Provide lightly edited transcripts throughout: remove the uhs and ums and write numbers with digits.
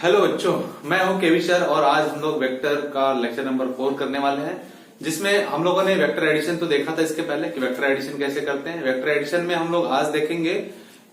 Hello बच्चों, मैं हूं केवी सर और आज हम लोग वेक्टर का लेक्चर नंबर 4 करने वाले हैं, जिसमें हम लोगों ने वेक्टर एडिशन तो देखा था इसके पहले कि वेक्टर एडिशन कैसे करते हैं। वेक्टर एडिशन में हम लोग आज देखेंगे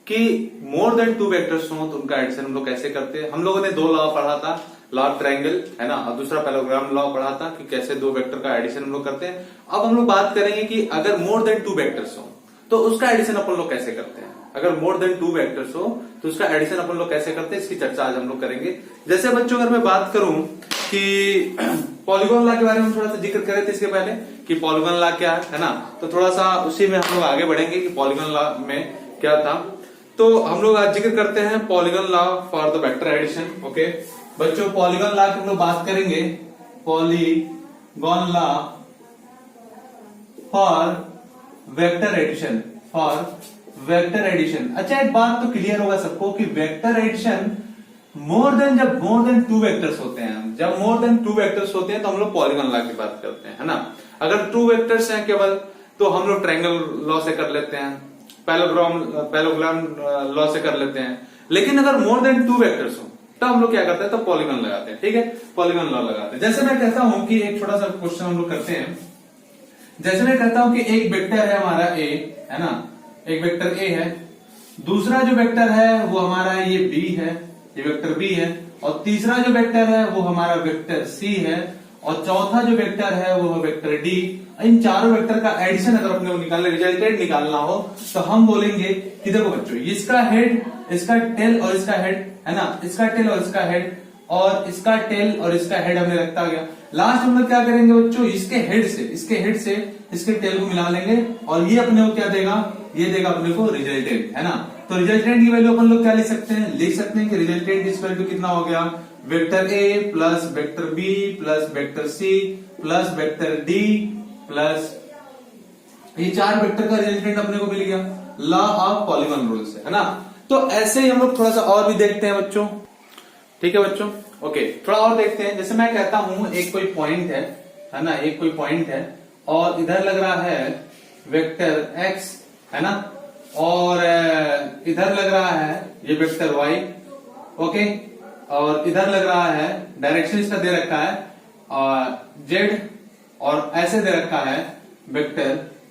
कि मोर देन 2 वेक्टर्स हो तो उनका एडिशन हम लोग कैसे करते हैं। हम लोगों ने 2 लॉ पढ़ा था, लॉ ऑफ ट्रायंगल है ना, और दूसरा पैरेललोग्राम लॉ पढ़ा था कि कैसे 2 वेक्टर का एडिशन हम लोग करते हैं। अब हम लोग बात करेंगे कि अगर मोर देन 2 वेक्टर्स हो तो उसका एडिशन अपन लोग कैसे करते हैं। अगर मोर देन 2 वेक्टर्स हो तो उसका एडिशन अपन लोग कैसे करते हैं, इसकी चर्चा आज हम लोग करेंगे। जैसे बच्चों अगर मैं बात करूं कि पॉलीगॉन लॉ के बारे में थोड़ा सा जिक्र करे थे इसके पहले कि पॉलीगॉन लॉ क्या है ना, तो थोड़ा सा उसी में हम लोग आगे बढ़ेंगे कि पॉलीगॉन लॉ में क्या था। तो हम लोग आज जिक्र करते हैं polygon law for the vector addition. Okay बच्चों, पॉलीगॉन लॉ की हम लोग बात करेंगे, polygon law for vector addition, for vector addition. अच्छा, एक बात तो क्लियर होगा सबको कि वेक्टर एडिशन जब मोर देन 2 वेक्टर्स होते हैं, जब मोर देन 2 वेक्टर्स होते हैं तो हम लोग पॉलीगॉन लॉ की बात करते हैं, है ना। अगर 2 वेक्टर्स हैं केवल तो हम लोग ट्रायंगल लॉ से कर लेते हैं, पैरेललोग्राम लॉ से कर लेते हैं। लेकिन अगर मोर देन 2 वेक्टर्स हो तो हम लोग क्या करते हैं, तो पॉलीगॉन लगाते हैं। ठीक है, पॉलीगॉन लॉ लगाते हैं। जैसे मैं कहता हूं कि एक छोटा सा क्वेश्चन हम लोग करते हैं। जैसे मैं कहता हूं कि एक वेक्टर है हमारा ए, है ना, एक वेक्टर ए है, दूसरा जो वेक्टर है वो हमारा ये बी है, ये वेक्टर बी है, और तीसरा जो वेक्टर है वो हमारा वेक्टर सी है, और चौथा जो वेक्टर है वो वेक्टर डी। इन चारों वेक्टर का एडिशन अगर अपने को निकालना, रिजल्टेंट निकालना हो तो हम बोलेंगे कि देखो बच्चों, इसका हेड, इसका टेल और इसका हेड, है ना, इसका टेल और इसका हेड, और इसका टेल और इसका हेड हमने रखता गया। लास्ट हम लोग क्या करेंगे बच्चों, इसके हेड से इसके टेल को मिला लेंगे और ये अपने को क्या देगा, ये देगा अपने को रिजल्टेंट, है ना। तो रिजल्टेंट की वैल्यू अपन लोग क्या लिख सकते हैं कि रिजल्टेंट इस वैल्यू कितना हो गया, vector A plus vector B plus vector C plus vector D plus ये 4 वेक्टर का रिजल्टेंट अपने को मिल गया लॉ ऑफ पॉलीगॉन रूल से, है ना। तो ऐसे ही हम लोग थोड़ा सा और भी देखते हैं बच्चों। ठीक है बच्चों, ओके, थोड़ा और देखते हैं। जैसे मैं कहता हूं एक कोई पॉइंट है ना, एक कोई पॉइंट है और इधर लग रहा है वेक्टर एक्स, है ना, और इधर लग रहा है ये वेक्टर वाई, ओके, और इधर लग रहा है डायरेक्शन इसका दे रखा है और जेड, और ऐसे दे रखा है वेक्टर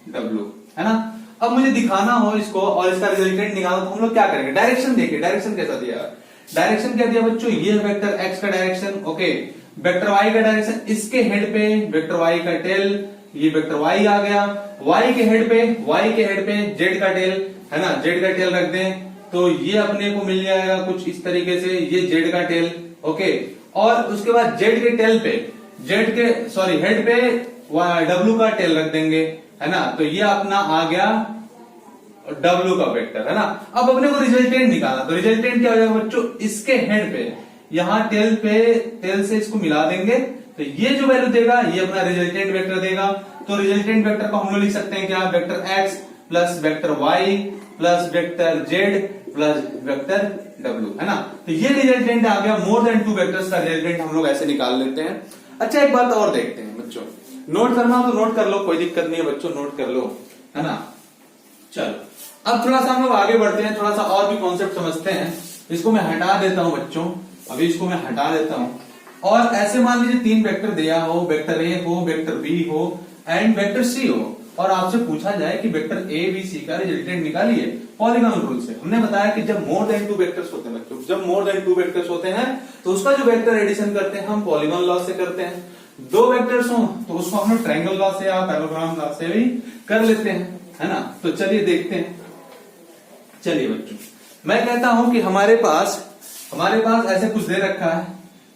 डब्ल्यू, है ना। अब मुझे दिखाना हो इसको और इसका रिजल्टेंट निकालना तो हम लोग क्या करेंगे, डायरेक्शन देखिए, डायरेक्शन कैसा दिया, डायरेक्शन क्या दिया बच्चों, ये वेक्टर एक्स का डायरेक्शन, ओके, वेक्टर वाई का डायरेक्शन, इसके हेड पे वेक्टर वाई का टेल, ये वेक्टर वाई आ गया, वाई के हेड पे जेड का टेल, है ना, जेड का टेल रख दें तो ये अपने को मिल जाएगा कुछ इस तरीके से, ये जेड का टेल, ओके, और उसके बाद जेड के टेल पे, हेड पे डब्ल्यू का टेल रख देंगे, है ना। तो ये अपना आ गया डब्ल्यू का वेक्टर, है ना। अब अपने को रिजल्टेंट निकालना, तो रिजल्टेंट क्या हो जाएगा बच्चों, इसके हेड पे यहां टेल से इसको मिला देंगे तो ये जो वैल्यू देगा ये अपना रिजल्टेंट वेक्टर देगा। तो रिजल्टेंट वेक्टर को हम लोग लिख सकते हैं क्या, vector X plus vector Y plus vector Z plus vector W, है ना। तो ये रिजल्टेंट आ गया, मोर देन 2 वेक्टर्स का रिजल्टेंट हम लोग ऐसे निकाल लेते हैं। अच्छा, एक बात और देखते हैं बच्चों, नोट करना तो नोट कर लो, कोई दिक्कत नहीं है बच्चों, नोट कर लो, है ना। चलो अब थोड़ा सा हम लोग आगे बढ़ते हैं, थोड़ा सा और भी कॉन्सेप्ट समझते हैं। इसको मैं हटा देता हूं बच्चों, अभी इसको मैं हटा देता हूं, और ऐसे मान लीजिए 3 वेक्टर दिया हो, वेक्टर ए हो, वेक्टर बी हो एंड वेक्टर सी हो, और आपसे पूछा जाए कि वेक्टर ए बी सी का रिजल्टेंट निकालिए पॉलीगॉन रूल से। हमने बताया कि जब मोर देन 2 वेक्टर्स होते हैं बच्चों, जब मोर देन 2 वेक्टर्स होते हैं तो उसका जो वेक्टर एडिशन करते हैं हम पॉलीगॉन लॉ से करते हैं। 2 वेक्टर्स हो तो उसको हम लोग ट्रायंगल लॉ से या पैरेललोग्राम लॉ से भी कर लेते हैं, है ना। तो चलिए देखते हैं। चलिए बच्चों, मैं कहता हूं कि हमारे पास ऐसे कुछ दे रखा है,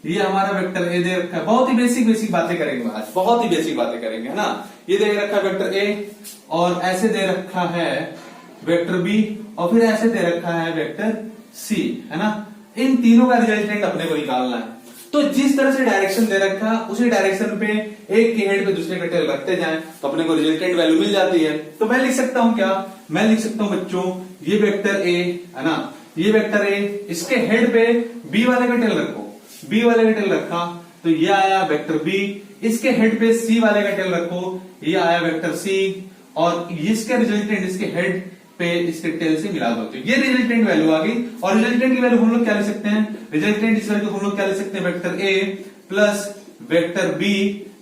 ये हमारा वेक्टर ए दे रखा है, बहुत ही बेसिक बातें करेंगे आज, बहुत ही बेसिक बातें करेंगे, है ना। ये दे रखा है वेक्टर ए, और ऐसे दे रखा है वेक्टर बी, और फिर ऐसे दे रखा है वेक्टर सी, है ना। इन तीनों का रिजल्टेंट अपने को निकालना है। तो जिस तरह से डायरेक्शन दे रखा है उसी डायरेक्शन पे एक के हेड पे दूसरे का टेल रखते जाएं तो अपने को रिजल्टेंट वैल्यू मिल जाती है। तो मैं लिख सकता हूं क्या, मैं लिख सकता हूं बच्चों, ये वेक्टर ए, है ना, ये वेक्टर ए, इसके हेड पे बी वाले का टेल रखो, बी वाले का टेल रखा तो ये आया वेक्टर बी, इसके हेड पे सी वाले का टेल रखो, ये आया वेक्टर सी, और इसके रिजल्टेंट इसके हेड पे इसके टेल से मिला दो, तो ये रिजल्टेंट वैल्यू आ गई। और रिजल्टेंट की वैल्यू हम लोग क्या ले सकते हैं, रिजल्टेंट इस वैल्यू को हम लोग क्या ले सकते हैं, vector A plus vector B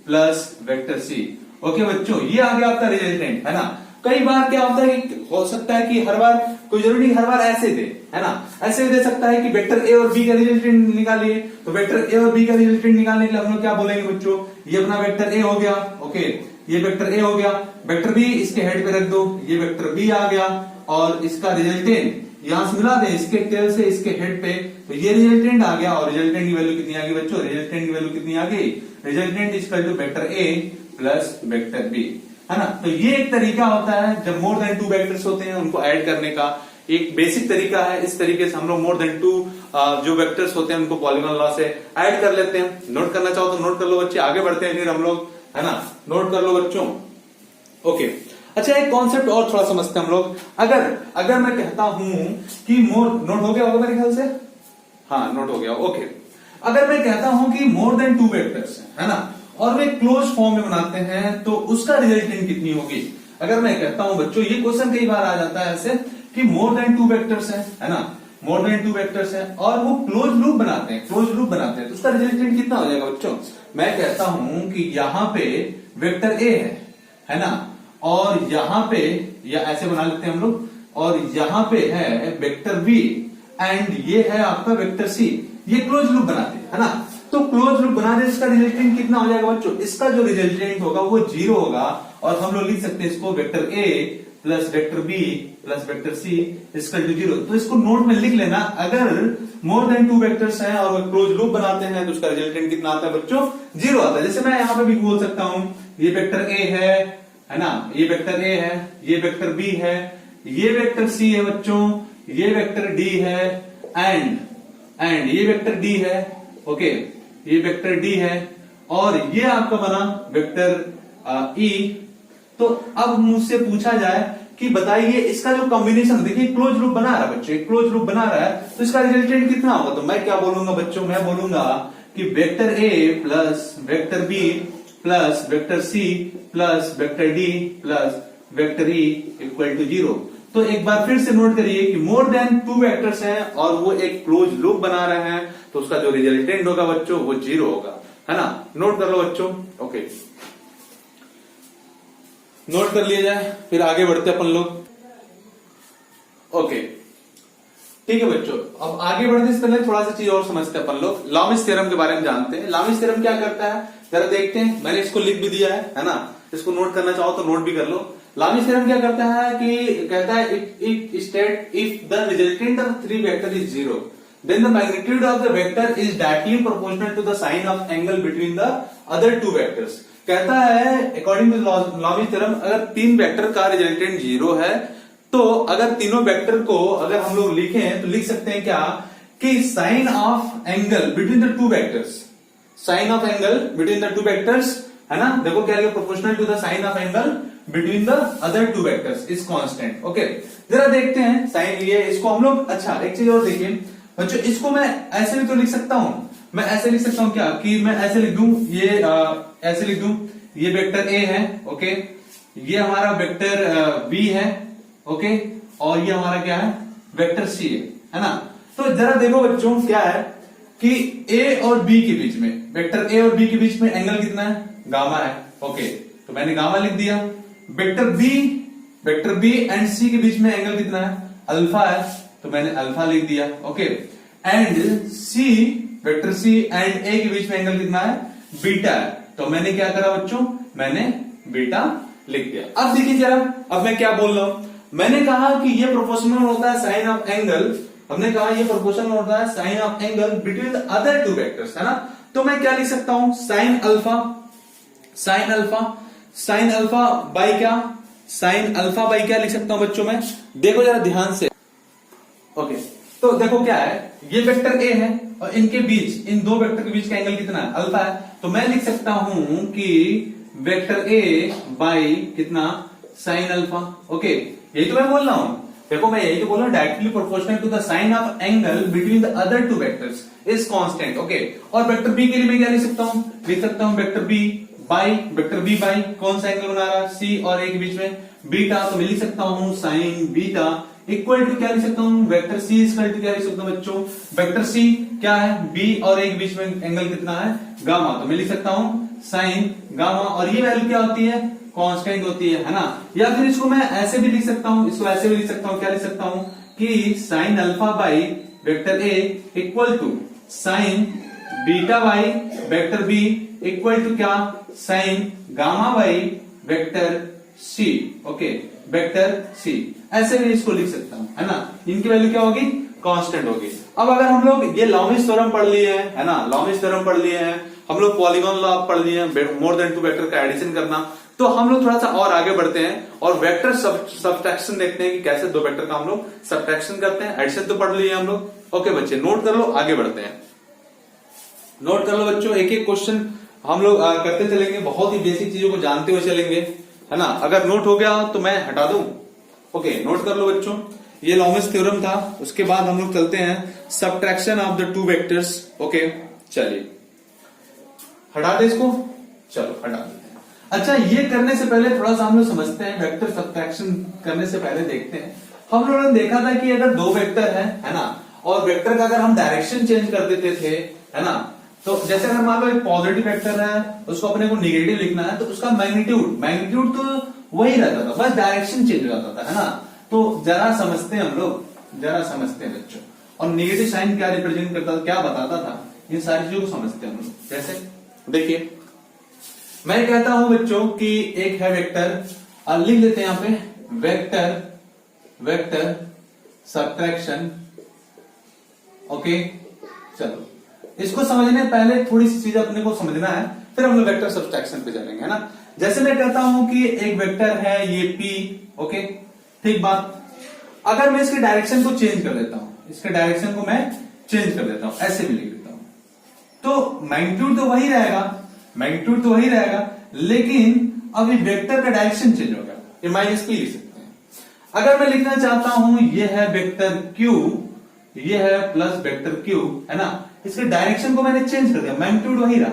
plus vector C. Okay बच्चों, ये आ गया आपका रिजल्टेंट, है ना। कई बार क्या होता है कि हो सकता है कि हर बार कोई जरूरी नहीं हर बार ऐसे दे, है ना, ऐसे दे सकता है कि वेक्टर ए और बी का रिजल्टेंट निकालिए। तो वेक्टर ए और बी का रिजल्टेंट निकालने के लिए हम लोग क्या बोलेंगे बच्चों, ये अपना वेक्टर ए हो गया, ओके, ये वेक्टर ए हो गया, वेक्टर बी इसके हेड पे रख दो, ये वेक्टर बी आ गया, और इसका रिजल्टेंट यहां से मिला दें इसके टेल से इसके हेड पे, तो ये रिजल्टेंट आ गया। और रिजल्टेंट की वैल्यू कितनी आ गई बच्चों, रिजल्टेंट की वैल्यू कितनी आ गई, resultant is equal to vector A plus vector B, है ना। तो ये एक तरीका होता है जब मोर देन 2 वेक्टर्स होते हैं उनको ऐड करने का, एक बेसिक तरीका है। इस तरीके से हम लोग मोर देन 2 जो वेक्टर्स होते हैं उनको पॉलीगॉन लॉ से ऐड कर लेते हैं। नोट करना चाहो तो नोट कर लो बच्चे, आगे बढ़ते हैं फिर हम लोग, है ना, नोट कर लो बच्चों। ओके, अच्छा एक कॉन्सेप्ट और थोड़ा समझते हैं हम लोग। अगर मैं कहता हूं कि नोट हो गया होगा मेरे ख्याल से, हाँ नोट हो गया, ओके। अगर मैं कहता हूं कि मोर देन 2 वेक्टर्स है ना, और वे क्लोज फॉर्म में बनाते हैं तो उसका रिजल्टेंट कितनी होगी। अगर मैं कहता हूं बच्चों, ये क्वेश्चन कई बार आ जाता है ऐसे कि मोर देन 2 वेक्टर्स है ना, मोर देन 2 वेक्टर्स है और वो क्लोज लूप बनाते हैं, तो उसका रिजल्टेंट कितना हो जाएगा बच्चों। मैं कहता हूं कि यहां पे वेक्टर ए है ना, और यहां पे, या ऐसे बना लेते हैं हम लोग, और यहां पे है वेक्टर बी एंड ये है आपका वेक्टर सी, ये क्लोज लूप बनाते हैं, है ना। तो क्लोज लूप बनाने इसका रिजल्टेंट कितना हो जाएगा बच्चों, इसका जो रिजल्टेंट होगा वो 0 होगा। और हम लोग लिख सकते हैं इसको vector A plus vector B plus vector C equal to 0। तो इसको नोट में लिख लेना, अगर मोर देन 2 वेक्टर्स हैं और वो क्लोज लूप बनाते हैं तो उसका रिजल्टेंट कितना आता है बच्चों, 0 आता है। जैसे मैं यहां पे भी बोल सकता हूं ये वेक्टर ए है ना, ये वेक्टर ए है, ये वेक्टर बी है, ये वेक्टर सी है बच्चों, ये वेक्टर डी है, एंड ये वेक्टर डी है, ओके, ये वेक्टर डी है, और ये आपका बना वेक्टर ई। तो अब मुझसे पूछा जाए कि बताइए इसका जो कॉम्बिनेशन, देखिए क्लोज लूप बना रहा है बच्चों, क्लोज लूप बना रहा है, तो इसका रिजल्टेंट कितना होगा। तो मैं क्या बोलूंगा बच्चों, मैं बोलूंगा कि vector A plus vector B plus vector C plus vector D plus vector E equal to 0। तो एक बार फिर से नोट करिए कि मोर देन 2 वेक्टर्स हैं और वो एक क्लोज लूप बना रहे हैं, तो उसका जो रिजल्टेंट होगा बच्चों वो 0 होगा, है ना। नोट कर लो बच्चों, ओके, नोट कर लिया जाए, फिर आगे बढ़ते अपन लोग। ओके ठीक है बच्चों, अब आगे बढ़ने से पहले थोड़ा सा चीज और समझते हैं अपन लोग। लॉमिस थ्योरम के बारे में जानते हैं। लॉमिस थ्योरम क्या करता है जरा देखते हैं, मैंने इसको लिख भी दिया है ना, इसको नोट करना चाहो तो नोट भी कर लो। लॉमिस थ्योरम क्या करता है कि कहता है it state if the resultant of 3 vector is 0 then the magnitude of the vector is directly proportional to the sign of angle between the other 2 vectors। कहता है अकॉर्डिंग टू लॉमिस थ्योरम, अगर 3 वेक्टर का रिजल्टेंट 0 है तो अगर तीनों vector को अगर हम लोग लिखें तो लिख सकते हैं क्या कि sine of angle between the 2 vectors, sine of angle between the 2 vectors, है ना, देखो क्या लिखा, proportional to the sine of angle between the other 2 vectors is constant. Okay, जरा देखते हैं साइन, ये इसको हम लोग, अच्छा एक चीज और देखिए बच्चों, इसको मैं ऐसे भी तो लिख सकता हूं, मैं ऐसे लिख सकता हूं क्या कि मैं ऐसे लिख दूं, ये ऐसे लिख दूं, ये वेक्टर ए है, ओके, ये हमारा वेक्टर बी है, ओके, और ये हमारा क्या है वेक्टर सी है ना। तो जरा देखो बच्चों क्या है कि ए और बी के बीच में, वेक्टर ए और बी के बीच में एंगल कितना है, गामा है, ओके, तो मैंने गामा लिख दिया। वेक्टर बी एंड सी के बीच में एंगल कितना है, अल्फा है, तो मैंने अल्फा लिख दिया, okay, and C, vector C and A के बीच में एंगल कितना है, बीटा है, तो मैंने क्या करा बच्चों, मैंने बीटा लिख दिया। अब देखिए जरा, अब मैं क्या बोल रहा हूं, मैंने कहा कि ये प्रोपोर्शनल होता है साइन ऑफ एंगल, हमने कहा ये प्रोपोर्शनल होता है sine of angle between the other 2 vectors, है ना। तो मैं क्या लिख सकता हूं, sine alpha, sine alpha, sine alpha by क्या, साइन अल्फा बाई क्या लिख सकता हूं बच्चों मैं, देखो जरा ध्यान से, ओके, तो देखो क्या है, ये वेक्टर ए है और इनके बीच, इन 2 वेक्टर के बीच का एंगल कितना है, अल्फा है, तो मैं लिख सकता हूं कि वेक्टर ए बाई कितना, साइन अल्फा, ओके, यही तो मैं बोल रहा हूं, देखो मैं यही तो बोल रहा हूं, directly proportional to the sine of angle between the other 2 vectors is constant, okay. और वेक्टर बी के लिए मैं क्या लिख सकता हूं, लिख सकता हूं वेक्टर बी बाई कौन सा एंगल बना रहा है, सी और ए के बीच में, बीटा, तो मैं लिख सकता हूं साइन बीटा इक्वल टू क्या लिख सकता हूं, वेक्टर सी इक्वल टू क्या लिख सकता हूं बच्चों, वेक्टर सी क्या है, बी और एक बीच में एंगल कितना है, गामा, तो मैं लिख सकता हूं साइन गामा, और ये वैल्यू क्या होती है, कांस्टेंट होती है ना। या फिर इसको मैं ऐसे भी लिख सकता हूं, इसको ऐसे भी लिख सकता हूं, क्या लिख सकता हूं कि sine alpha by vector A equal to sine beta by vector B equal to क्या, sine gamma by vector C, okay, vector C, ऐसे भी इसको लिख सकता हूं, है ना। इनकी वैल्यू क्या होगी, कांस्टेंट होगी। अब अगर हम लोग ये लॉमिस थ्योरम पढ़ लिए हैं, है ना, लॉमिस थ्योरम पढ़ लिए हैं, हम लोग पॉलीगॉन लॉ पढ़ लिए हैं, मोर देन टू वेक्टर का एडिशन करना, तो हम लोग थोड़ा सा और आगे बढ़ते हैं और वेक्टर सब्ट्रैक्शन देखते हैं कि कैसे दो वेक्टर का हम लोग सब्ट्रैक्शन करते हैं। एडिशन तो पढ़ लिए हम लोग, ओके बच्चे, नोट कर लो, आगे बढ़ते हैं। नोट कर लो बच्चों, एक एक क्वेश्चन हम लोग करते चलेंगे, बहुत ही बेसिक चीजों को जानते हुए चलेंगे, है ना। अगर नोट हो गया तो मैं हटा दूं, ओके, नोट कर लो बच्चों। ये लॉमिस थ्योरम था, उसके बाद हम लोग चलते हैं subtraction of the two vectors, okay, चलिए हटा दे इसको, चलो हटा देते हैं। अच्छा, ये करने से पहले थोड़ा सा हम लोग समझते हैं, वेक्टर सब्ट्रैक्शन करने से पहले देखते हैं, हम लोगों ने देखा था कि अगर दो वेक्टर है ना, और वेक्टर का अगर हम डायरेक्शन चेंज कर देते थे, है ना, तो जैसे अगर मान लो एक पॉजिटिव वेक्टर है, उसको अपने को निगेटिव लिखना है, तो उसका मैग्नीट्यूड तो वही रहता था, बस डायरेक्शन चेंज हो जाता था, है ना। तो जरा समझते हैं हम लोग, जरा समझते हैं बच्चों, और निगेटिव साइन क्या रिप्रेजेंट करता था, क्या बताता था, इन सारी चीजों को समझते हैं हम लोग। जैसे देखिए, मैं कहता हूं बच्चों कि एक है वेक्टर, और लिख लेते हैं यहां पे वेक्टर सब्ट्रैक्शन, ओके। चलो, इसको समझने पहले थोड़ी सी चीज अपने को समझना है, फिर हम लोग वेक्टर सब्ट्रैक्शन पे चलेंगे, है ना। जैसे मैं कहता हूं कि एक वेक्टर है ये P, ओके, ठीक बात। अगर मैं इसके डायरेक्शन को चेंज कर देता हूं, इसके डायरेक्शन को मैं चेंज कर देता हूं, ऐसे भी लिख देता हूं, तो मैग्नीट्यूड तो वही रहेगा, लेकिन अभी वेक्टर का डायरेक्शन चेंज हो गया, ये माइनस P लिख सकते हैं। अगर मैं लिखना चाहता हूं ये है वेक्टर Q, ये है प्लस वेक्टर Q, है ना, इसके डायरेक्शन को मैंने चेंज कर दिया, मैग्नीट्यूड वही रहा,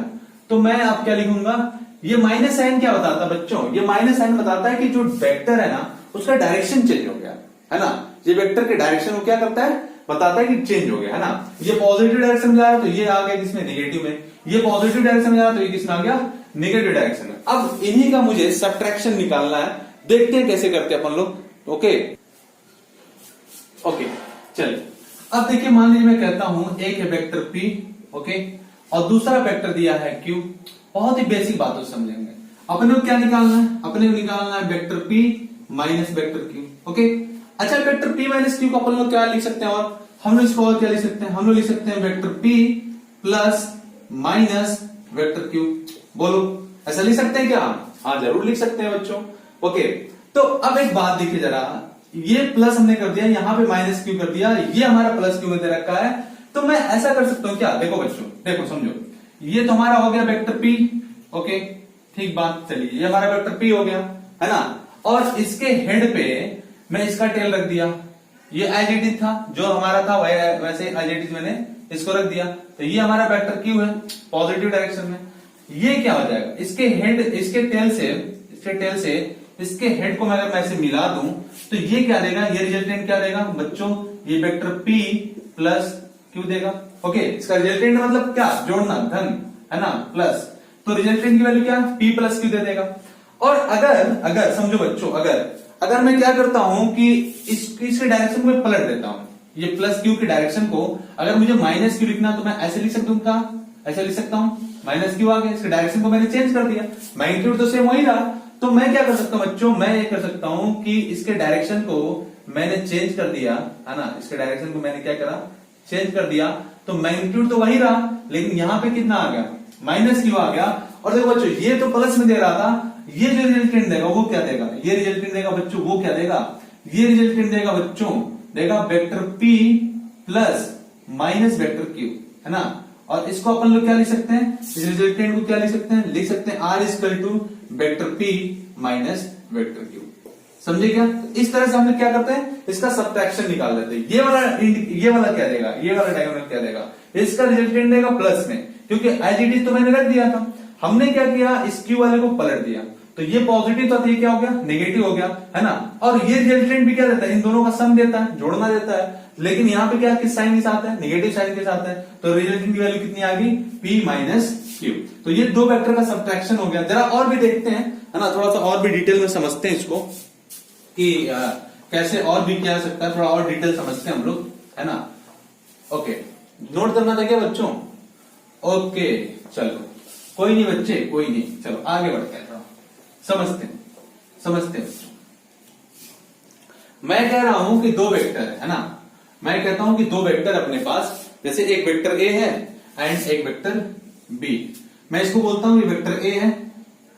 तो मैं अब क्या लिखूंगा, ये माइनस साइन क्या बताता है बच्चों, ये माइनस साइन बताता है कि जो वेक्टर है ना, उसका डायरेक्शन चेंज हो गया, है ना। ये वेक्टर के डायरेक्शन को क्या करता है, बताता है कि चेंज हो गया, है ना। ये पॉजिटिव डायरेक्शन में जा रहा है तो ये आ गया किसमें, नेगेटिव में, ये पॉजिटिव डायरेक्शन में जा रहा है तो ये किसमें आ गया, नेगेटिव डायरेक्शन में। अब इन्हीं का मुझे सब्ट्रैक्शन निकालना है, देखते हैं कैसे करते हैं अपन लोग, ओके। चलिए, अब देखिए, मान लीजिए मैं कहता हूं एक है वेक्टर P, ओके, और दूसरा वेक्टर दिया है Q। बहुत ही बेसिक बातों से समझेंगे। अपने को क्या निकालना है, अपने को निकालना है vector P minus vector Q, okay. अच्छा, वेक्टर P माइनस Q को अपन लोग क्या लिख सकते हैं, और हम लोग इसको और क्या लिख सकते हैं, हम लोग लिख सकते हैं vector P plus minus vector Q। बोलो, ऐसा लिख सकते हैं क्या? हाँ, जरूर लिख सकते हैं बच्चों, ओके। तो अब एक बात देखिए जरा, ये प्लस हमने कर दिया, यहां पे माइनस Q कर दिया, ये हमारा प्लस Q में दे रखा है, तो मैं ऐसा कर सकता हूं क्या, देखो बच्चों, देखो समझो, ये तो हमारा हो गया वेक्टर P, ओके, ठीक बात। चलिए, ये हमारा वेक्टर P हो गया, है ना, और इसके हेड पे मैं इसका टेल रख दिया, ये एज इट इज था, जो हमारा था वैसे एज इट इज मैंने इसको रख दिया, तो ये हमारा वेक्टर Q है पॉजिटिव डायरेक्शन में। ये क्या हो जाएगा, इसके हेड, इसके टेल से इसके हेड को मैं अगर मैं ऐसे मिला दूं, तो ये क्या देगा, ये रिजल्टेंट क्या देगा बच्चों, ये वेक्टर P प्लस Q देगा, ओके। इसका रिजल्टेंट मतलब क्या, जोड़ना, धन, है ना, प्लस, तो रिजल्टेंट की वैल्यू क्या, P प्लस Q दे देगा। और अगर समझो बच्चों, अगर मैं क्या करता हूं कि इसके डायरेक्शन को मैं पलट देता हूं, ये प्लस Q की डायरेक्शन को अगर मुझे माइनस Q लिखना, तो मैं ऐसे लिख सकता हूं, ऐसे लिख सकता हूं, माइनस Q आ गया, इसके डायरेक्शन को मैंने चेंज कर दिया, मैग्नीट्यूड तो सेम वही रहा, तो मैं क्या कर सकता हूं बच्चों, मैं ये कर सकता हूं कि इसके डायरेक्शन को मैंने चेंज कर दिया, है ना, इसके डायरेक्शन को मैंने क्या करा, चेंज कर दिया, तो मैग्नीट्यूड तो वही रहा, लेकिन यहां पे कितना आ गया, माइनस Q आ गया। और देखो बच्चों, ये तो प्लस में दे रहा था, ये जो रिजल्टेंट देगा वो क्या देगा, ये रिजल्टेंट देगा बच्चों, वो क्या देगा, ये रिजल्टेंट देगा बच्चों, देगा vector P plus minus vector Q, है ना। और इसको अपन लोग क्या लिख सकते हैं, इस रिजल्टेंट को क्या लिख सकते हैं, लिख सकते हैं R equal to vector P minus vector Q। समझे क्या? तो इस तरह से हम लोग क्या करते हैं, इसका सब्ट्रैक्शन निकाल लेते हैं। ये वाला क्या देगा, ये वाला डायगोनल क्या देगा, इसका रिजल्टेंट देगा प्लस में, क्योंकि एज इट इज तो मैंने रख दिया था। हमने क्या किया, इस Q वाले को पलट दिया, तो ये पॉजिटिव था तो ये क्या हो गया, नेगेटिव हो गया, है ना। और ये रिजल्टेंट भी क्या देता है, इन दोनों का सम देता है, जोड़ना देता है। लेकिन यहाँ पे क्या किस साइन के साथ है, नेगेटिव साइन के साथ है, तो रिजल्टेंट की वैल्यू कितनी आ गई, p माइनस क्यू। तो ये दो वेक्टर का सब्ट्रैक्शन हो गया। जरा और भी देखते हैं, है ना, थोड़ा सा और भी डिटेल में समझते हैं इसको कि कैसे और भी किया जा सकता है, थोड़ा और डिटेल समझते हैं हम लोग, है ना। ओके, नोट करना था क्या बच्चों? ओके, चलो कोई नहीं बच्चे, कोई नहीं, चलो आगे बढ़ते हैं, समझते हैं बच्चों। मैं कह रहा हूं कि दो वेक्टर है ना, मैं कहता हूं कि दो वेक्टर अपने पास, जैसे एक वेक्टर ए है एंड एक वेक्टर बी। मैं इसको बोलता हूं ये वेक्टर ए है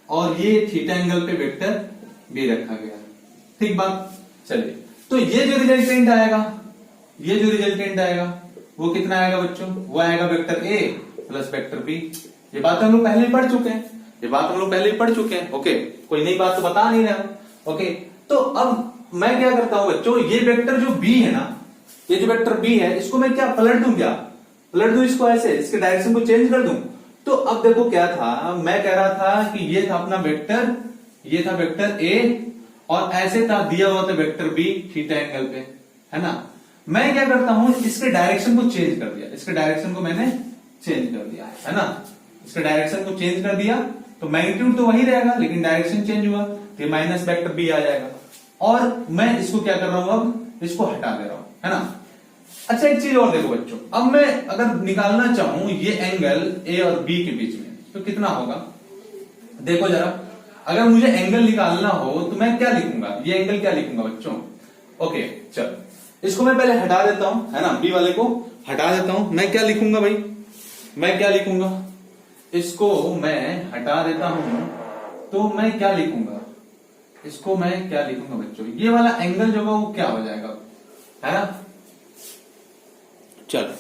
और ये थीटा एंगल पे वेक्टर बी रखा गया है, ठीक बात। चलिए, तो ये जो रिजल्टेंट आएगा वो कितना आएगा बच्चों, वो आएगा vector A plus vector B. ये बात हम लोग पहले ही पढ़ चुके हैं, ओके, कोई नई बात तो बता नहीं रहा। ओके, तो अब मैं क्या करता हूं बच्चों, ये वेक्टर जो बी है ना, ये जो वेक्टर बी है, इसको मैं क्या पलट दूं इसको, ऐसे इसके डायरेक्शन को चेंज कर दूं। तो अब देखो क्या था, मैं कह रहा था कि ये था अपना वेक्टर, ये था वेक्टर ए और ऐसे था दिया हुआ था वेक्टर बी थीटा एंगल पे, है ना। मैं क्या करता हूं, इसके डायरेक्शन को चेंज कर दिया, इसके डायरेक्शन को मैंने चेंज कर दिया, है ना। इसके डायरेक्शन को चेंज कर दिया तो मैग्नीट्यूड तो वही रहेगा लेकिन डायरेक्शन चेंज हुआ, तो ये माइनस वेक्टर बी आ जाएगा। और मैं इसको क्या कर रहा हूं, अब इसको हटा दे रहा हूं, है ना। अच्छा, एक चीज और देखो बच्चों, अब मैं अगर निकालना चाहूं ये एंगल ए और बी के बीच में, तो कितना होगा, देखो जरा। अगर मुझे एंगल निकालना हो तो मैं क्या लिखूंगा, ये एंगल क्या लिखूंगा बच्चों। ओके, चल इसको मैं पहले हटा देता हूं, है ना, बी वाले को हटा देता हूं। मैं क्या लिखूंगा भाई, मैं क्या लिखूंगा, इसको मैं हटा देता हूं तो मैं क्या लिखूंगा, इसको मैं क्या लिखूंगा बच्चों, ये वाला एंगल जो होगा वो क्या हो जाएगा, है ना। चलो,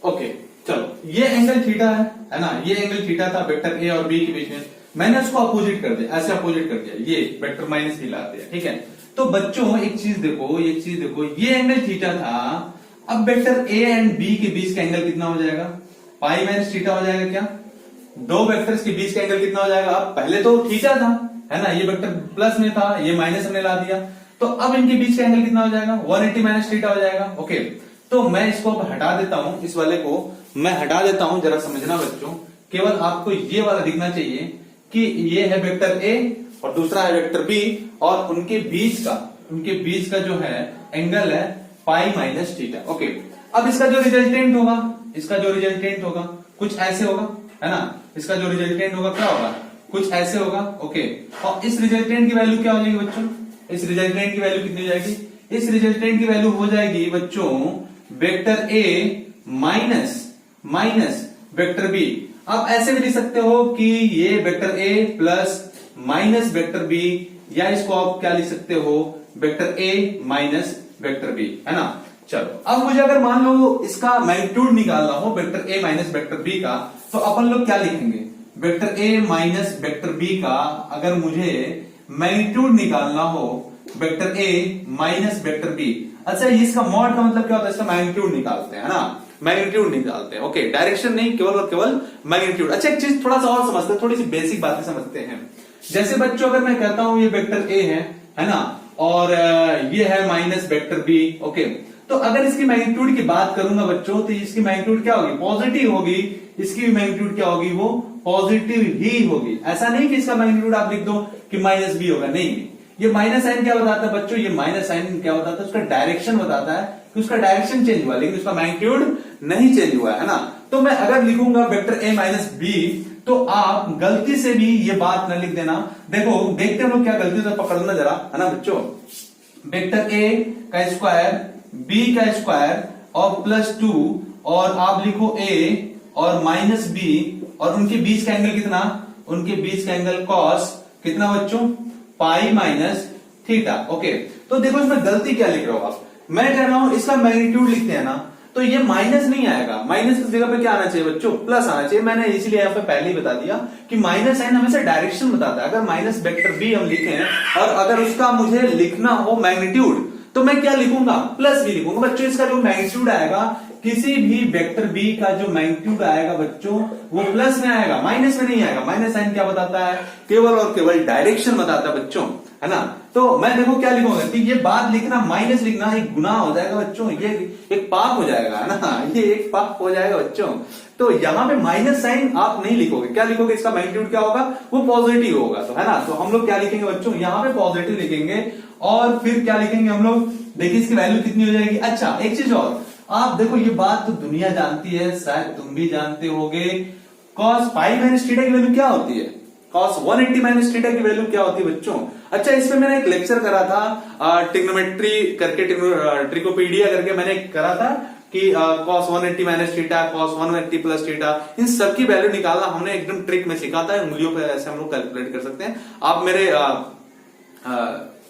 ओके, चलो ये एंगल थीटा है ना, ये एंगल थीटा था वेक्टर ए और बी के बीच में, मैंने उसको अपोजिट कर दिया, ऐसे अपोजिट कर दिया, ये वेक्टर माइनस बी ला दिया, ठीक है। तो बच्चों एक चीज देखो, ये एंगल थीटा था, अब वेक्टर ए एंड बी के बीच का एंगल कितना हो जाएगा, पाई माइनस थीटा हो जाएगा क्या। दो वेक्टर्स के बीच का एंगल कितना हो जाएगा, अब पहले तो थीटा था, है ना, ये वेक्टर प्लस में था, ये माइनस में ला दिया, तो अब इनके बीच का एंगल कितना हो जाएगा, 180 माइनस थीटा हो जाएगा। ओके, तो मैं इसको अब हटा देता हूं, इस वाले को मैं हटा देता हूं, जरा समझना बच्चों, केवल आपको ये वाला दिखना चाहिए कि ये है वेक्टर ए और दूसरा है वेक्टर बी, और उनके बीच का जो है एंगल है पाई माइनस थीटा। ओके, अब इसका जो रिजल्टेंट होगा कुछ ऐसे होगा, है ना, इसका जो रिजल्टेंट होगा क्या होगा, कुछ ऐसे होगा। ओके, और इस रिजल्टेंट की वैल्यू क्या हो जाएगी बच्चों, इस रिजल्टेंट की वैल्यू कितनी हो जाएगी, इस रिजल्टेंट की वैल्यू हो जाएगी बच्चों vector A minus vector B. आप ऐसे भी लिख सकते हो कि ये vector A plus minus vector B, या इसको आप क्या लिख सकते हो, vector A minus vector B, है ना। चलो, अब मुझे अगर मान लो इसका मैग्नीट्यूड निकालना हो vector A minus vector B का, तो अपन लोग क्या लिखेंगे, vector A minus vector B का अगर मुझे मैग्नीट्यूड निकालना हो vector A minus vector B. अच्छा, इसका मॉड का मतलब क्या होता है, इसका मैग्नीट्यूड निकालते हैं, है ना, मैग्नीट्यूड निकालते हैं। ओके, डायरेक्शन नहीं, केवल और केवल मैग्नीट्यूड। अच्छा, एक चीज थोड़ा सा और समझते हैं, थोड़ी सी बेसिक बातें समझते हैं। जैसे बच्चों अगर मैं कहता हूं ये वेक्टर ए है ना, और ये है माइनस वेक्टर बी। ओके, तो अगर इसकी मैग्नीट्यूड की बात करूंगा बच्चों, तो इसकी मैग्नीट्यूड क्या होगी, पॉजिटिव होगी, इसकी भी मैग्नीट्यूड क्या होगी, वो पॉजिटिव ही होगी। ऐसा नहीं कि इसका मैग्नीट्यूड आप लिख दो कि माइनस बी होगा, नहीं, ये माइनस साइन क्या बताता है बच्चों, ये माइनस साइन क्या बताता है, उसका डायरेक्शन बताता है कि उसका डायरेक्शन चेंज हुआ, लेकिन उसका मैग्नीट्यूड नहीं चेंज हुआ, है ना। तो मैं अगर लिखूंगा वेक्टर ए माइनस बी, तो आप गलती से भी ये बात न लिख देना। देखो, देखते हम लोग क्या गलती से पकड़ना जरा, है ना बच्चों, वेक्टर ए का स्क्वायर बी का स्क्वायर और प्लस 2, और आप लिखो ए और माइनस बी, और उनके बीच का एंगल कितना, उनके बीच का एंगल कॉस कितना बच्चों, पाई माइनस थीटा। ओके, तो देखो इसमें गलती क्या लिख रहा हो आप, मैं कह रहा हूं इसका मैग्नीट्यूड लिखते हैं ना, तो ये माइनस नहीं आएगा, माइनस की जगह पे क्या आना चाहिए बच्चों, प्लस आना चाहिए। मैंने इसलिए यहाँ पे पहले ही बता दिया कि माइनस साइन हमेशा डायरेक्शन बताता है। अगर माइनस वेक्टर बी हम लिखें और अगर उसका मुझे लिखना हो मैग्नीट्यूड, तो मैं क्या लिखूंगा, प्लस भी लिखूंगा बच्चों। इसका जो मैग्नीट्यूड आएगा किसी भी वेक्टर बी का जो मैग्नीट्यूड आएगा बच्चों वो प्लस में आएगा, माइनस में नहीं आएगा। माइनस साइन क्या बताता है? केवल और केवल डायरेक्शन बताता है बच्चों, है ना। तो मैं देखो क्या लिखूंगा कि ये बात लिखना, माइनस लिखना एक गुनाह हो जाएगा बच्चों, ये एक पाप हो जाएगा, है ना, ये एक पाप हो जाएगा बच्चों। तो यहां पे माइनस साइन आप नहीं लिखोगे, क्या लिखोगे? इसका मैग्नीट्यूड क्या होगा? वो पॉजिटिव होगा, तो है ना। तो हम लोग क्या लिखेंगे बच्चों? यहाँ पे पॉजिटिव लिखेंगे और फिर क्या लिखेंगे हम लोग? देखिए इसकी वैल्यू कितनी हो जाएगी। अच्छा एक चीज और, आप देखो ये बात तो दुनिया जानती है, शायद तुम भी जानते होगे, cos पाई माइनस थीटा की वैल्यू क्या होती है? cos 180 माइनस थीटा की वैल्यू क्या होती है बच्चों? अच्छा इसमें मैंने एक लेक्चर करा था ट्रिग्नोमेट्री करके, ट्रिकोपीडिया करके मैंने करा था कि cos 180 minus theta, cos 180 plus theta, इन सबकी वैल्यू निकालना हमने एकदम ट्रिक में सीखा था। उंगलियों पे ऐसे हम लोग कैलकुलेट कर सकते हैं। आप मेरे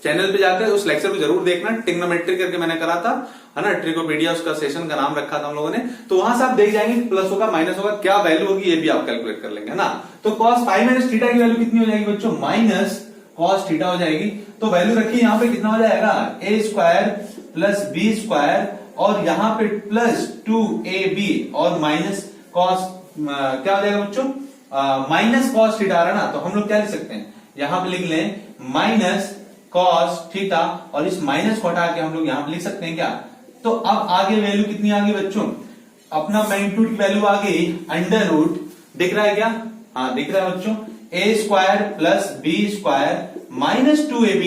चैनल पे जाकर उस लेक्चर को जरूर देखना, ट्रिग्नोमेट्री करके मैंने करा था, है ना, ट्रिकोपीडिया उसका सेशन का नाम रखा था हम लोगों ने। तो वहां से आप देख जाएंगे प्लस होगा माइनस होगा, क्या वैल्यू होगी ये भी आप कैलकुलेट कर लेंगे, है ना। तो cos फाइव माइनस थीटा की वैल्यू कितनी हो जाएगी बच्चों? माइनस cos थीटा हो जाएगी। तो वैल्यू रखिए यहाँ पे कितना हो जाएगा? ए स्क्वायर प्लस बी स्क्वायर और यहाँ पे प्लस 2ab और माइनस cos क्या हो जाएगा बच्चों? माइनस cos थीटा आ रहा ना, तो हम लोग क्या लिख सकते हैं? यहाँ पे लिख लें माइनस cos थीटा और इस माइनस को हटा के हम लोग यहाँ पे लिख सकते हैं क्या? तो अब आगे वैल्यू कितनी आ गई बच्चों? अपना मैग्नीट्यूड की वैल्यू आ गई अंडर रूट, दिख रहा है क्या? हाँ दिख रहा है बच्चों, A square plus B square minus 2ab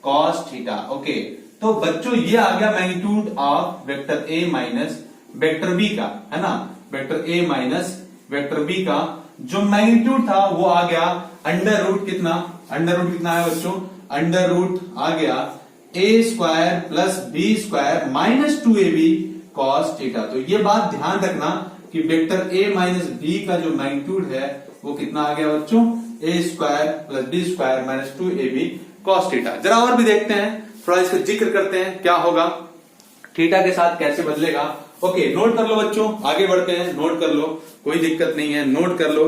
cos theta. Okay, तो बच्चों ये आ गया magnitude of vector A minus vector B का, है ना। Vector A minus vector B का जो मैग्नीट्यूड था वो आ गया अंडर रूट कितना? अंडर रूट कितना है बच्चों? अंडर रूट आ गया A square plus B square minus 2ab cos theta. तो ये बात ध्यान रखना कि वेक्टर ए माइनस बी का जो मैग्नीट्यूड है वो कितना आ गया बच्चों? A square plus B square minus 2ab cos theta. जरा और भी देखते हैं, थोड़ा इसका जिक्र करते हैं क्या होगा, थीटा के साथ कैसे बदलेगा। ओके, नोट कर लो बच्चों, आगे बढ़ते हैं, नोट कर लो, कोई दिक्कत नहीं है, नोट कर लो।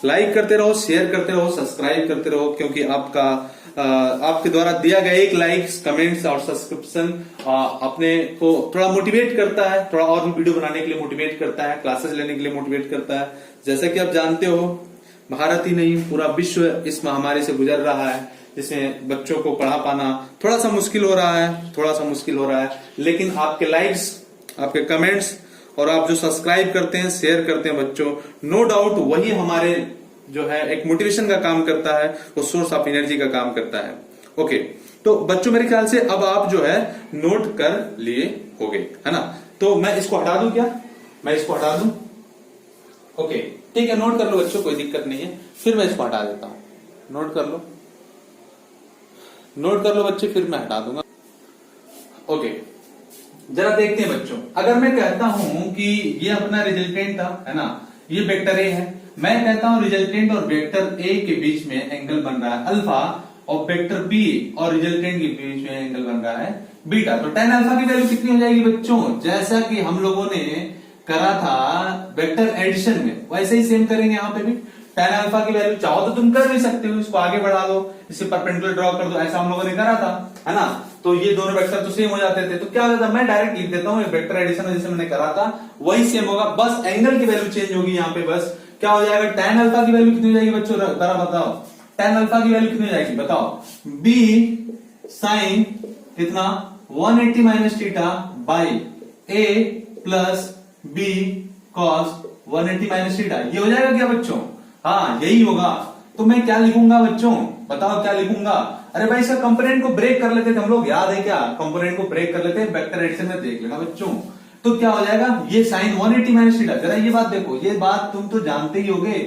लाइक करते रहो, शेयर करते रहो, सब्सक्राइब करते रहो, क्योंकि आपके द्वारा दिया गया एक लाइक, कमेंट्स और सब्सक्रिप्शन अपने को थोड़ा मोटिवेट करता है, थोड़ा और भी वीडियो बनाने के लिए मोटिवेट करता है, क्लासेस लेने के लिए मोटिवेट करता है। जैसा कि आप जानते हो भारत ही नहीं पूरा विश्व इस महामारी से गुजर रहा है, जिसमें बच्चों को पढ़ा पाना थोड़ा सा मुश्किल हो रहा है, लेकिन आपके लाइक्स, आपके कमेंट्स और आप जो सब्सक्राइब करते हैं, शेयर करते हैं बच्चों, नो डाउट वही हमारे जो है एक मोटिवेशन का काम करता है, वो सोर्स ऑफ एनर्जी का काम करता है। ओके, तो बच्चों मेरे ख्याल से अब आप जो है नोट कर लिए होगे, है ना। तो मैं इसको हटा दूं क्या? मैं इसको हटा दूं? ओके ठीक है, नोट कर लो बच्चों, कोई दिक्कत नहीं है। फिर मैं इसको हटा देता हूं, नोट कर लो, नोट कर लो बच्चे, फिर मैं हटा दूंगा। ओके, जरा देखते हैं बच्चों, अगर मैं कहता हूं कि ये अपना रिजल्टेंट था, है ना, ये वेक्टर ए है, मैं कहता हूं रिजल्टेंट और वेक्टर ए के बीच में एंगल बन रहा है अल्फा, और वेक्टर बी और रिजल्टेंट के बीच में एंगल बन रहा है बीटा। तो tan अल्फा की वैल्यू कितनी हो जाएगी बच्चों? जैसा कि हम लोगों ने करा था वेक्टर एडिशन में, वैसे ही सेम करेंगे यहाँ पे भी। tan अल्फा की वैल्यू चाहो तो तुम कर भी सकते हो, इसको आगे बढ़ा दो, इससे परपेंडिकुलर ड्रॉ कर दो, ऐसा हम लोगों ने करा था, है ना। तो ये दोनों वेक्टर तो सेम हो जाते थे, तो क्या होता था, मैं डायरेक्ट लिख देता हूँ वेक्टर एडिशन जैसे मैंने करा था वही सेम होगा, बस एंगल की वैल्यू चेंज होगी यहाँ पे। बस क्या हो जाएगा, tan अल्फा की वैल्यू कितनी हो जाएगी बच्चों? जरा बताओ, tan अल्फा की वैल्यू कितनी हो जाएगी बताओ? b साइन कितना 180 minus theta by a plus b cos 180 minus theta, ये हो जाएगा क्या बच्चों? हाँ यही होगा। तो मैं क्या लिखूंगा बच्चों, बताओ क्या लिखूंगा? अरे भाई इसका कंपोनेंट को ब्रेक कर लेते थे हम लोग, याद है क्या? कंपोनेंट को ब्रेक कर लेते हैं, वेक्टर एडिशन में देख लेना बच्चों। तो क्या हो जाएगा, ये साइन 180 माइनस थीटा, जरा ये बात देखो, ये बात तुम तो जानते ही होगे,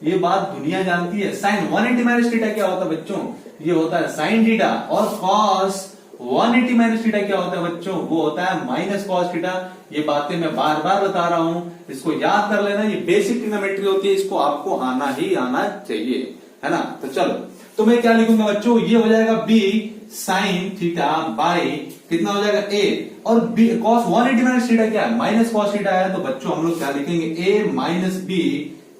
ये बात दुनिया जानती है। साइन 180 माइनस थीटा क्या होता है बच्चों? ये होता है साइन थीटा, और कॉस 180 माइनस थीटा क्या होता है बच्चों? वो होता है माइनस कॉस थीटा। ये बातें मैं बार बार बता रहा हूं, इसको याद कर लेना, ये बेसिक ट्रिग्नोमेट्री होती है, इसको आपको आना ही आना चाहिए, है ना। तो चलो, तो मैं क्या लिखूंगा बच्चों? ये हो जाएगा b साइन थीटा बाई कितना हो जाएगा a, और b cos 180 माइनस थीटा क्या है? माइनस cos थीटा है, तो बच्चों हम लोग क्या लिखेंगे? a माइनस b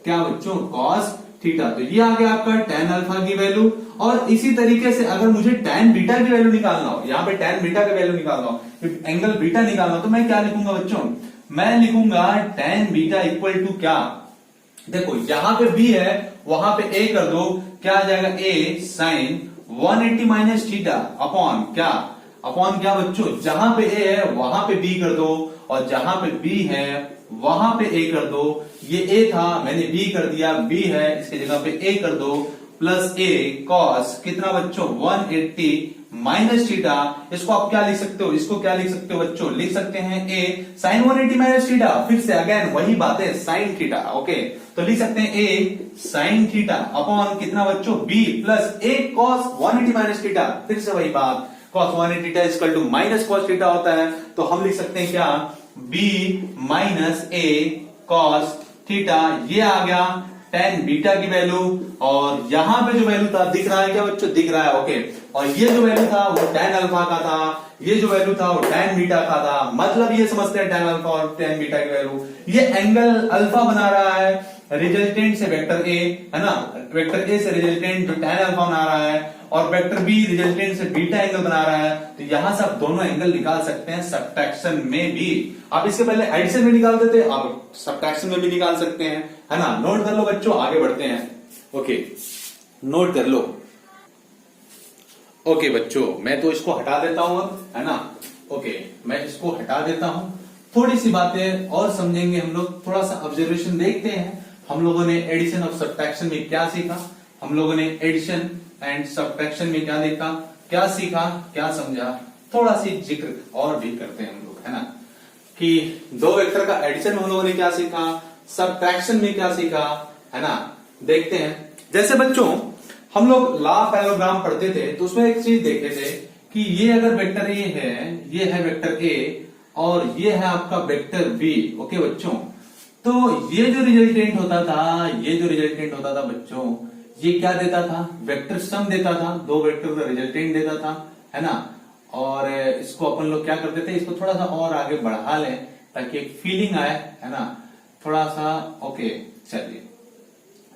क्या बच्चों? cos theta. तो ये आ गया आपका tan अल्फा की वैल्यू। और इसी तरीके से अगर मुझे tan बीटा की वैल्यू निकालना हो, यहाँ पे tan बीटा की वैल्यू निकालना हो, एंगल बीटा निकालना हो, तो मैं क्या लिखूंगा बच्चों? मैं लिखूंगा tan बीटा इक्वल टू क्या, देखो यहां पे b है वहां पे a कर दो, क्या आ जाएगा a sin 180 minus theta upon क्या, अपॉन क्या बच्चों, जहां पे a है वहां पे b कर दो और जहां पे b है वहां पे a कर दो। ये a था मैंने b कर दिया, b है इसकी जगह पे a कर दो, प्लस a cos कितना बच्चों 180 माइनस थीटा। इसको आप क्या लिख सकते हो, इसको क्या लिख सकते हो बच्चों, लिख सकते हैं a sin 180 माइनस थीटा, फिर से अगेन वही बात है sin थीटा। ओके तो लिख सकते हैं a sin थीटा अपॉन कितना बच्चों b plus a cos 180 minus theta, फिर से वही बात cos 180 theta equal to minus cos theta होता है, तो हम लिख सकते हैं क्या b minus a cos theta, ये आ गया tan बीटा की वैल्यू, और यहां पे जो वैल्यू था दिख रहा है क्या बच्चों, दिख रहा है। ओके और ये जो वैल्यू था वो tan अल्फा का था, ये जो वैल्यू था वो tan बीटा का था, मतलब ये समझते हैं tan अल्फा और tan बीटा की वैल्यू, ये एंगल अल्फा बना रहा है रिजल्टेंट से वेक्टर a है ना, वेक्टर a से रिजल्टेंट जो tan अल्फा बना रहा है, और वेक्टर b रिजल्टेंट से बीटा एंगल बना रहा है, तो यहां से आप दोनों एंगल निकाल सकते हैं सब्ट्रैक्शन में भी। आप इसके पहले एडिशन में निकालते थे, आप सब्ट्रैक्शन में भी निकाल सकते हैं, है ना। नोट कर लो बच्चों, आगे बढ़ते हैं। ओके नोट कर लो। ओके बच्चों मैं तो इसको हटा देता हूं अब, है ना। ओके मैं इसको हटा देता हूं, थोड़ी सी बातें और समझेंगे हम लोग, थोड़ा सा ऑब्जर्वेशन देखते हैं। हम लोगों ने एडिशन और सब्ट्रैक्शन में क्या सीखा, हम लोगों ने एडिशन एंड सब्ट्रैक्शन में क्या देखा, क्या सीखा, क्या समझा, थोड़ा सी जिक्र और भी करते हैं हम लोग, है ना, कि दो वेक्टर का एडिशन में हम लोगों ने क्या सीखा, सब्ट्रैक्शन में क्या सीखा, है ना। देखते हैं, जैसे बच्चों हम लोग ला पैरेललोग्राम पढ़ते थे तो उसमें एक चीज देखते थे कि ये अगर वेक्टर ए है, ये है वेक्टर ए और ये है आपका वेक्टर बी। ओके बच्चों, तो ये जो रिजल्टेंट होता था, ये जो रिजल्टेंट होता था बच्चों, ये क्या देता था, वेक्टर सम देता था, दो वेक्टर का रिजल्टेंट देता था, है ना। और इसको अपन लोग क्या करते थे, इसको थोड़ा सा और आगे बढ़ा लें ताकि एक फीलिंग आए, है ना, थोड़ा सा। ओके चलिए,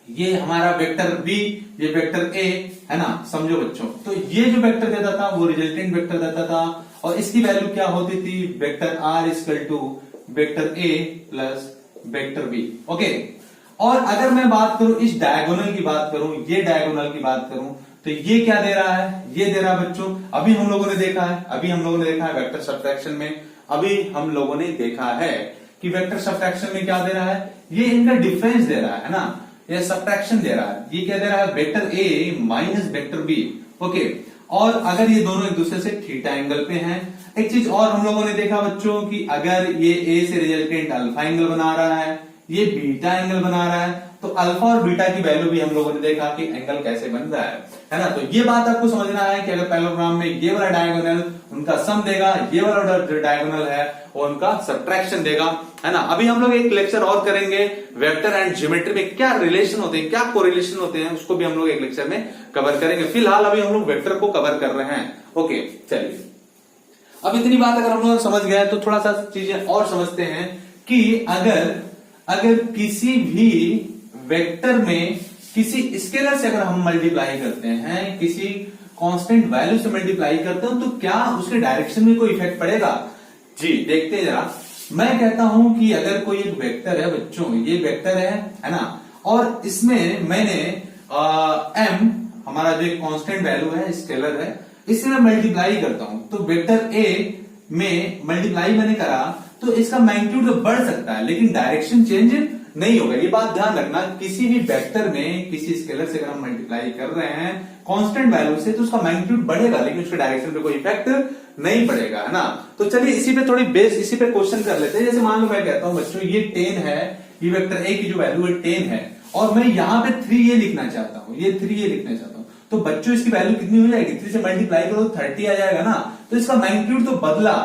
ये हमारा वेक्टर बी, ये वेक्टर ए, है ना, समझो बच्चों। तो ये जो वेक्टर देता था वो रिजल्टेंट वेक्टर देता था, और इसकी वैल्यू क्या होती थी, vector R equal to vector A plus vector B. Okay, और अगर मैं बात करूं इस डायगोनल की बात करूं, ये डायगोनल की बात करूं, तो ये क्या दे रहा है, ये दे रहा है बच्चों, अभी हम लोगों ने देखा है, अभी हम लोगों ने देखा है वेक्टर सब्ट्रैक्शन में, अभी हम लोगों ने देखा है कि वेक्टर सब्ट्रैक्शन में क्या दे रहा है, ये इनका डिफरेंस दे रहा है ना, ये सब्ट्रैक्शन दे रहा है। ये क्या दे रहा है, vector A minus vector B. Okay, और अगर ये दोनों एक दूसरे से थीटा एंगल पे हैं। एक चीज और हम लोगों ने देखा बच्चों कि अगर ये ए से रिजल्टेंट अल्फा एंगल बना रहा है, ये बीटा एंगल बना रहा है, तो अल्फा और बीटा की वैल्यू भी हम लोगों ने देखा कि एंगल कैसे बन रहा है ना। तो ये बात आपको समझना है कि अगर पैरेललोग्राम में ये वाला डायगोनल उनका सम देगा, ये वाला जो डायगोनल है वो उनका सब्ट्रैक्शन देगा, है ना। अभी हम लोग एक लेक्चर और करेंगे वेक्टर एंड ज्योमेट्री में क्या रिलेशन होते हैं, क्या कोरिलेशन होते हैं, उसको भी हम लोग एक लेक्चर में कवर करेंगे। फिलहाल अभी हम लोग वेक्टर को कवर कर रहे हैं। ओके चलिए, अब इतनी बात अगर हम लोग समझ गए तो थोड़ा सा चीजें और समझते हैं कि अगर किसी भी वेक्टर में किसी स्केलर से अगर हम मल्टीप्लाई करते हैं, किसी कांस्टेंट वैल्यू से मल्टीप्लाई करते हैं, तो क्या उसके डायरेक्शन में कोई इफेक्ट पड़ेगा। जी देखते हैं जरा। मैं कहता हूं कि अगर कोई एक वेक्टर है बच्चों, ये वेक्टर है ना, और इसमें मैंने m हमारा जो कांस्टेंट वैल्यू है, स्केलर है, इससे मैं मल्टीप्लाई करता हूं, तो वेक्टर a में मल्टीप्लाई मैंने करा तो इसका मैग्नीट्यूड तो बढ़ सकता है लेकिन डायरेक्शन चेंज नहीं होगा। ये बात ध्यान रखना, किसी भी वेक्टर में किसी स्केलर से अगर हम मल्टीप्लाई कर रहे हैं कांस्टेंट वैल्यू से, तो उसका मैग्नीट्यूड बढ़ेगा लेकिन उसके डायरेक्शन पे कोई इफेक्ट नहीं पड़ेगा, है ना। तो चलिए इसी पे थोड़ी बेस, इसी पे क्वेश्चन कर लेते हैं। जैसे मान लो मैं कहता हूं बच्चों ये 10 है, ये वेक्टर ए की जो वैल्यू है 10 है, और मैं यहाँ पे 3a लिखना चाहता हूँ, ये 3a लिखना चाहता हूँ, तो बच्चों इसकी वैल्यू कितनी हो जाएगी, 3 से मल्टीप्लाई करो तो 30 आ जाएगा ना। तो इसका मैग्नीट्यूड तो बदला,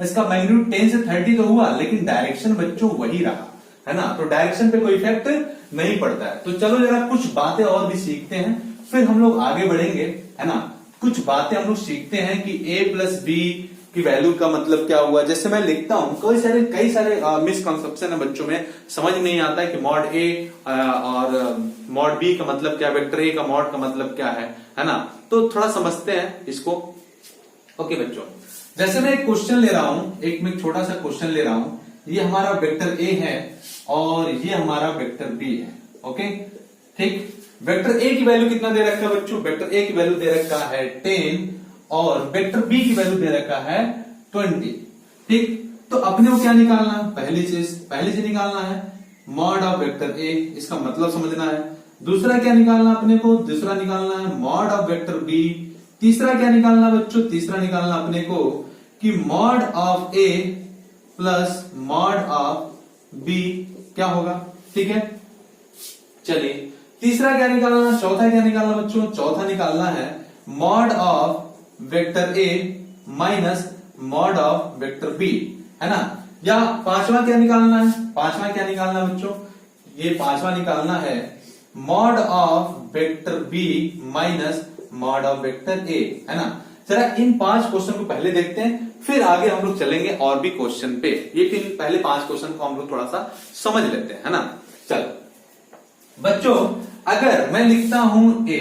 इसका मैग्नीट्यूड 10 से 30 तो हुआ लेकिन डायरेक्शन बच्चों वही रहा, है ना। तो डायरेक्शन पे कोई इफेक्ट नहीं पड़ता है। तो चलो जरा कुछ बातें और भी सीखते हैं, फिर हम लोग आगे बढ़ेंगे, है ना। कुछ बातें हम लोग सीखते हैं कि a प्लस बी की वैल्यू का मतलब क्या हुआ। जैसे मैं लिखता हूं, कई सारे मिसकंसेप्शन है बच्चों में, समझ नहीं आता है कि मॉड a और मॉड b का मतलब क्या, वेक्टर a का मॉड का मतलब क्या है ना। तो थोड़ा समझते हैं इसको। ओके बच्चों, जैसे मैं एक क्वेश्चन ले रहा हूं, एक मैं छोटा सा क्वेश्चन ले रहा हूं ये हमारा वेक्टर ए है और ये हमारा वेक्टर बी है। ओके ठीक, वेक्टर ए की वैल्यू कितना दे रखा है बच्चों, वेक्टर ए की वैल्यू दे रखा है 10 और वेक्टर बी की वैल्यू दे रखा है 20। ठीक, तो अपने को क्या निकालना है, पहली चीज निकालना है मॉड ऑफ वेक्टर ए, इसका मतलब समझना है। दूसरा क्या निकालना अपने को, दूसरा निकालना है मॉड ऑफ वेक्टर बी। तीसरा क्या निकालना बच्चों, तीसरा निकालना अपने को कि mod of A plus mod of B क्या होगा। ठीक है, चलिए तीसरा क्या निकालना, चौथा क्या निकालना बच्चों, चौथा निकालना है mod of vector A minus mod of vector B, है ना। या पांचवा क्या निकालना है, पांचवा क्या निकालना बच्चों, ये पांचवा निकालना है mod of vector B minus mod of vector A, है ना। जरा इन 5 क्वेश्चन को पहले देखते हैं, फिर आगे हम लोग चलेंगे और भी क्वेश्चन पे। ये पहले 5 क्वेश्चन को हम लोग थोड़ा सा समझ लेते हैं, है ना। चलो बच्चों, अगर मैं लिखता हूं ए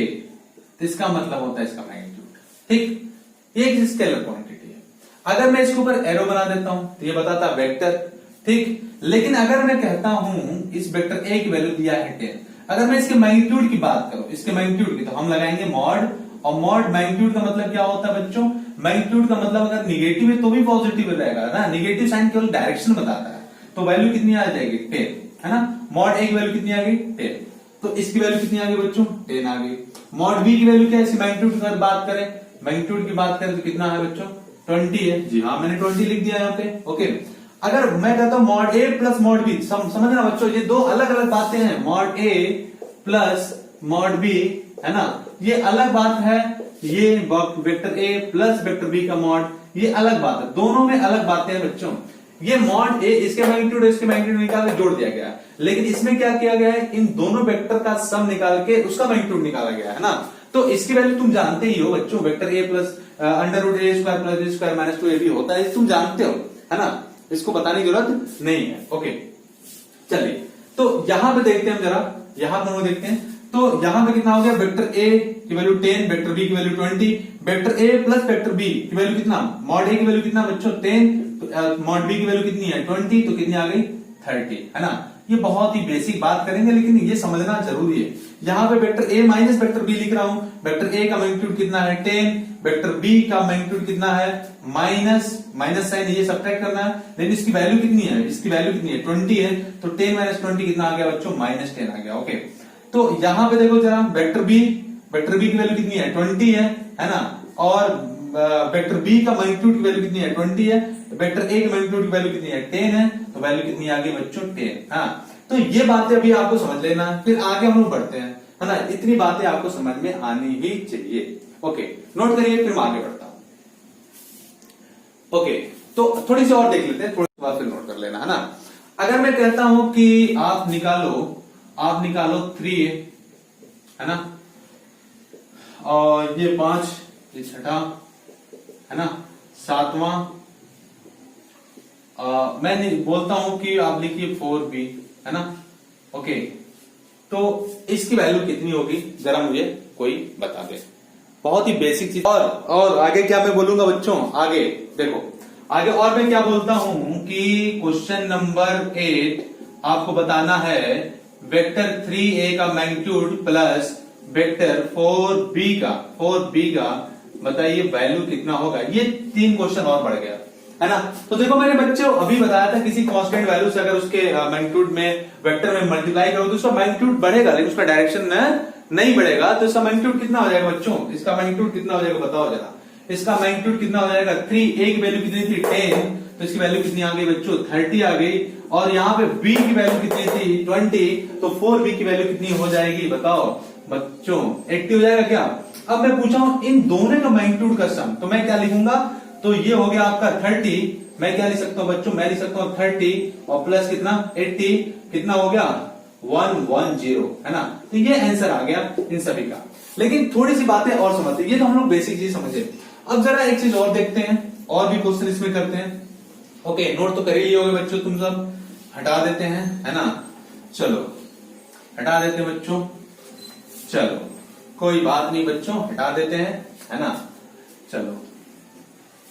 तो इसका मतलब होता है इसका मैग्नीट्यूड। ठीक, ये एक स्केलर क्वांटिटी है। अगर मैं इसके ऊपर एरो बना देता हूं तो ये बताता है वेक्टर। ठीक, लेकिन अगर मैं कहता हूं इस वेक्टर ए की वैल्यू दिया है 10, अगर मैं इसके मैग्नीट्यूड की बात करूं, इसके मैग्नीट्यूड की, तो हम लगाएंगे मॉड, और मॉड मैग्नीट्यूड का मतलब क्या होता है बच्चों, मैग्नीट्यूड का मतलब अगर निगेटिव है तो भी पॉजिटिव रहेगा ना, निगेटिव साइन केवल डायरेक्शन बताता है। तो वैल्यू कितनी आ जाएगी 10, है ना। मॉड ए की वैल्यू कितनी आ गई 10, तो इसकी वैल्यू कितनी आ गई बच्चों 10 आ गई। मॉड बी की वैल्यू क्या है, मैग्नीट्यूड की बात करें, मैग्नीट्यूड की बात करें तो कितना है बच्चों 20 है। जी हाँ, मैंने 20 लिख दिया यहाँ पे। ओके, अगर मैं कहता हूं mod A plus mod B, समझना बच्चों ये दो अलग अलग बातें हैं, mod A plus mod B, है ना, ये अलग बात है। ये vector A plus vector B का मॉड, ये अलग बात है, दोनों में अलग बातें हैं बच्चों। ये मॉड ए इसके मैग्नीट्यूड इसके मैग्नीट्यूड निकाल के जोड़ दिया गया है, लेकिन इसमें क्या किया गया है, इन दोनों वेक्टर का सम निकाल के उसका मैग्नीट्यूड निकाला गया है ना। तो इसकी वैल्यू तुम जानते ही हो बच्चों, vector A plus under root A square plus B square minus 2ab होता है, तुम जानते हो, है ना, इसको बताने की जरूरत नहीं है। ओके, चलिए तो यहां पे देखते हैं हम, जरा यहां पर देखते हैं। तो यहां पे कितना हो गया, वेक्टर ए की वैल्यू 10, वेक्टर बी की value 20, vector A plus vector B की वैल्यू कितना, मॉड ए की वैल्यू कितना बच्चों 10, तो मॉड बी की वैल्यू कितनी है 20, तो कितनी आ गई 30, है ना। ये बहुत ही बेसिक बात करेंगे, लेकिन ये समझना जरूरी है। यहाँ पे vector A minus vector B लिख रहा हूं, वेक्टर ए का मैग्नीट्यूड कितना है 10, वेक्टर बी का मैग्नीट्यूड कितना है माइनस साइन, ये सब्ट्रैक्ट करना है, लेकिन इसकी वैल्यू कितनी है, इसकी वैल्यू कितनी है 20 है, तो 10 माइनस 20 कितना आ गया बच्चों -10 आ गया। ओके, तो यहां पे देखो जरा, वेक्टर बी की वैल्यू कितनी है 20 है ना, और वेक्टर बी का मैग्नीट्यूड की वैल्यू कितनी है 20 है, वेक्टर ए के मैग्नीट्यूड की वैल्यू कितनी है 10 है, तो वैल्यू कितनी आ गई बच्चों 10। हाँ, तो ये बातें अभी आपको समझ लेना, फिर आगे हम लोग बढ़ते हैं, है ना। इतनी बातें आपको समझ में आनी ही चाहिए। ओके, नोट करिए, फिर मैं आगे बढ़ता हूं। ओके, तो थोड़ी सी और देख लेते हैं, थोड़ी सी बात फिर नोट कर लेना, है ना। अगर मैं कहता हूं कि आप निकालो 3a, है ना, और ये 5, ये 6, है ना, 7वां, मैं बोलता हूं कि आप लिखिए 4b, है ना। ओके, तो इसकी वैल्यू कितनी होगी, जरा मुझे कोई बता दे। बहुत ही बेसिक चीज। और आगे क्या मैं बोलूंगा बच्चों, आगे देखो, आगे और मैं क्या बोलता हूं कि क्वेश्चन नंबर 8 आपको बताना है वेक्टर 3a का मैग्नीट्यूड प्लस वेक्टर 4b का बताइए वैल्यू कितना होगा। ये 3 क्वेश्चन और बढ़ गया, है ना। तो देखो मैंने बच्चों अभी बताया था, किसी कांस्टेंट वैल्यू से अगर उसके मैग्नीट्यूड में वेक्टर में मल्टीप्लाई करो तो उसका मैग्नीट्यूड बढ़ेगा, लेकिन उसका डायरेक्शन नहीं बढ़ेगा। तो इसका मैग्नीट्यूड कितना हो जाएगा बच्चों, इसका मैग्नीट्यूड कितना हो जाएगा बताओ जरा। इसका मैग्नीट्यूड कितना हो जाएगा 3, a की वैल्यू कितनी थी 10, तो इसकी वैल्यू कितनी आ गई बच्चों 30 आ गई। और यहाँ पे b की वैल्यू कितनी थी 20, तो 4b की वैल्यू कितनी हो जाएगी बताओ बच्चों 80 हो जाएगा क्या। अब मैं पूछा हूं इन दोनों का मैग्नीट्यूड का सम, तो मैं क्या लिखूंगा, तो ये हो गया आपका 30, मैं क्या लिख सकता हूं बच्चों, मैं लिख सकता हूं 30 और प्लस कितना 80, कितना हो गया 110, है ना। तो ये आंसर आ गया इन सभी का। लेकिन थोड़ी सी बातें और समझते, ये तो हम लोग बेसिक चीज समझे। अब जरा एक चीज और देखते हैं, और भी क्वेश्चन इसमें करते हैं। ओके, नोट तो कर ही लिए होगे बच्चों तुम सब, हटा देते हैं, है ना। चलो हटा देते हैं बच्चों, चलो कोई बात नहीं बच्चों, हटा देते हैं, है ना। चलो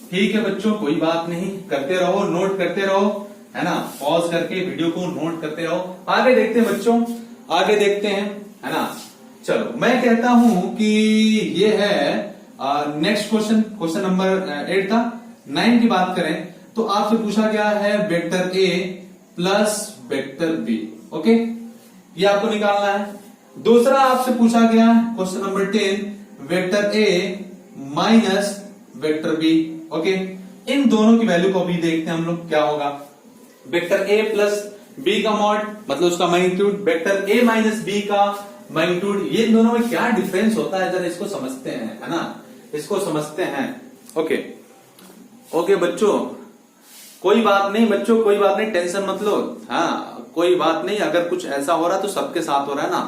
ठीक है बच्चों, कोई बात नहीं, करते रहो, नोट करते रहो, है ना, पॉज करके वीडियो को नोट करते रहो। आगे देखते हैं बच्चों, आगे देखते हैं, है ना। चलो मैं कहता हूं कि ये है नेक्स्ट क्वेश्चन, क्वेश्चन नंबर 8 था। 9 की बात करें तो आपसे पूछा गया है vector A plus vector B. Okay, ये आपको निकालना है। दूसरा आपसे पूछा गया question number 10 vector A minus vector B. Okay, इन दोनों की वैल्यू को अभी देखते हैं हम लोग क्या होगा। वेक्टर ए प्लस बी का मॉड मतलब उसका magnitude, vector A minus B का मैग्नीट्यूड, ये दोनों में क्या डिफरेंस होता है जरा इसको समझते हैं, है ना, इसको समझते हैं। ओके ओके बच्चों, कोई बात नहीं बच्चों, कोई बात नहीं, टेंशन मत लो। हाँ कोई बात नहीं, अगर कुछ ऐसा हो रहा है तो सबके साथ हो रहा है ना,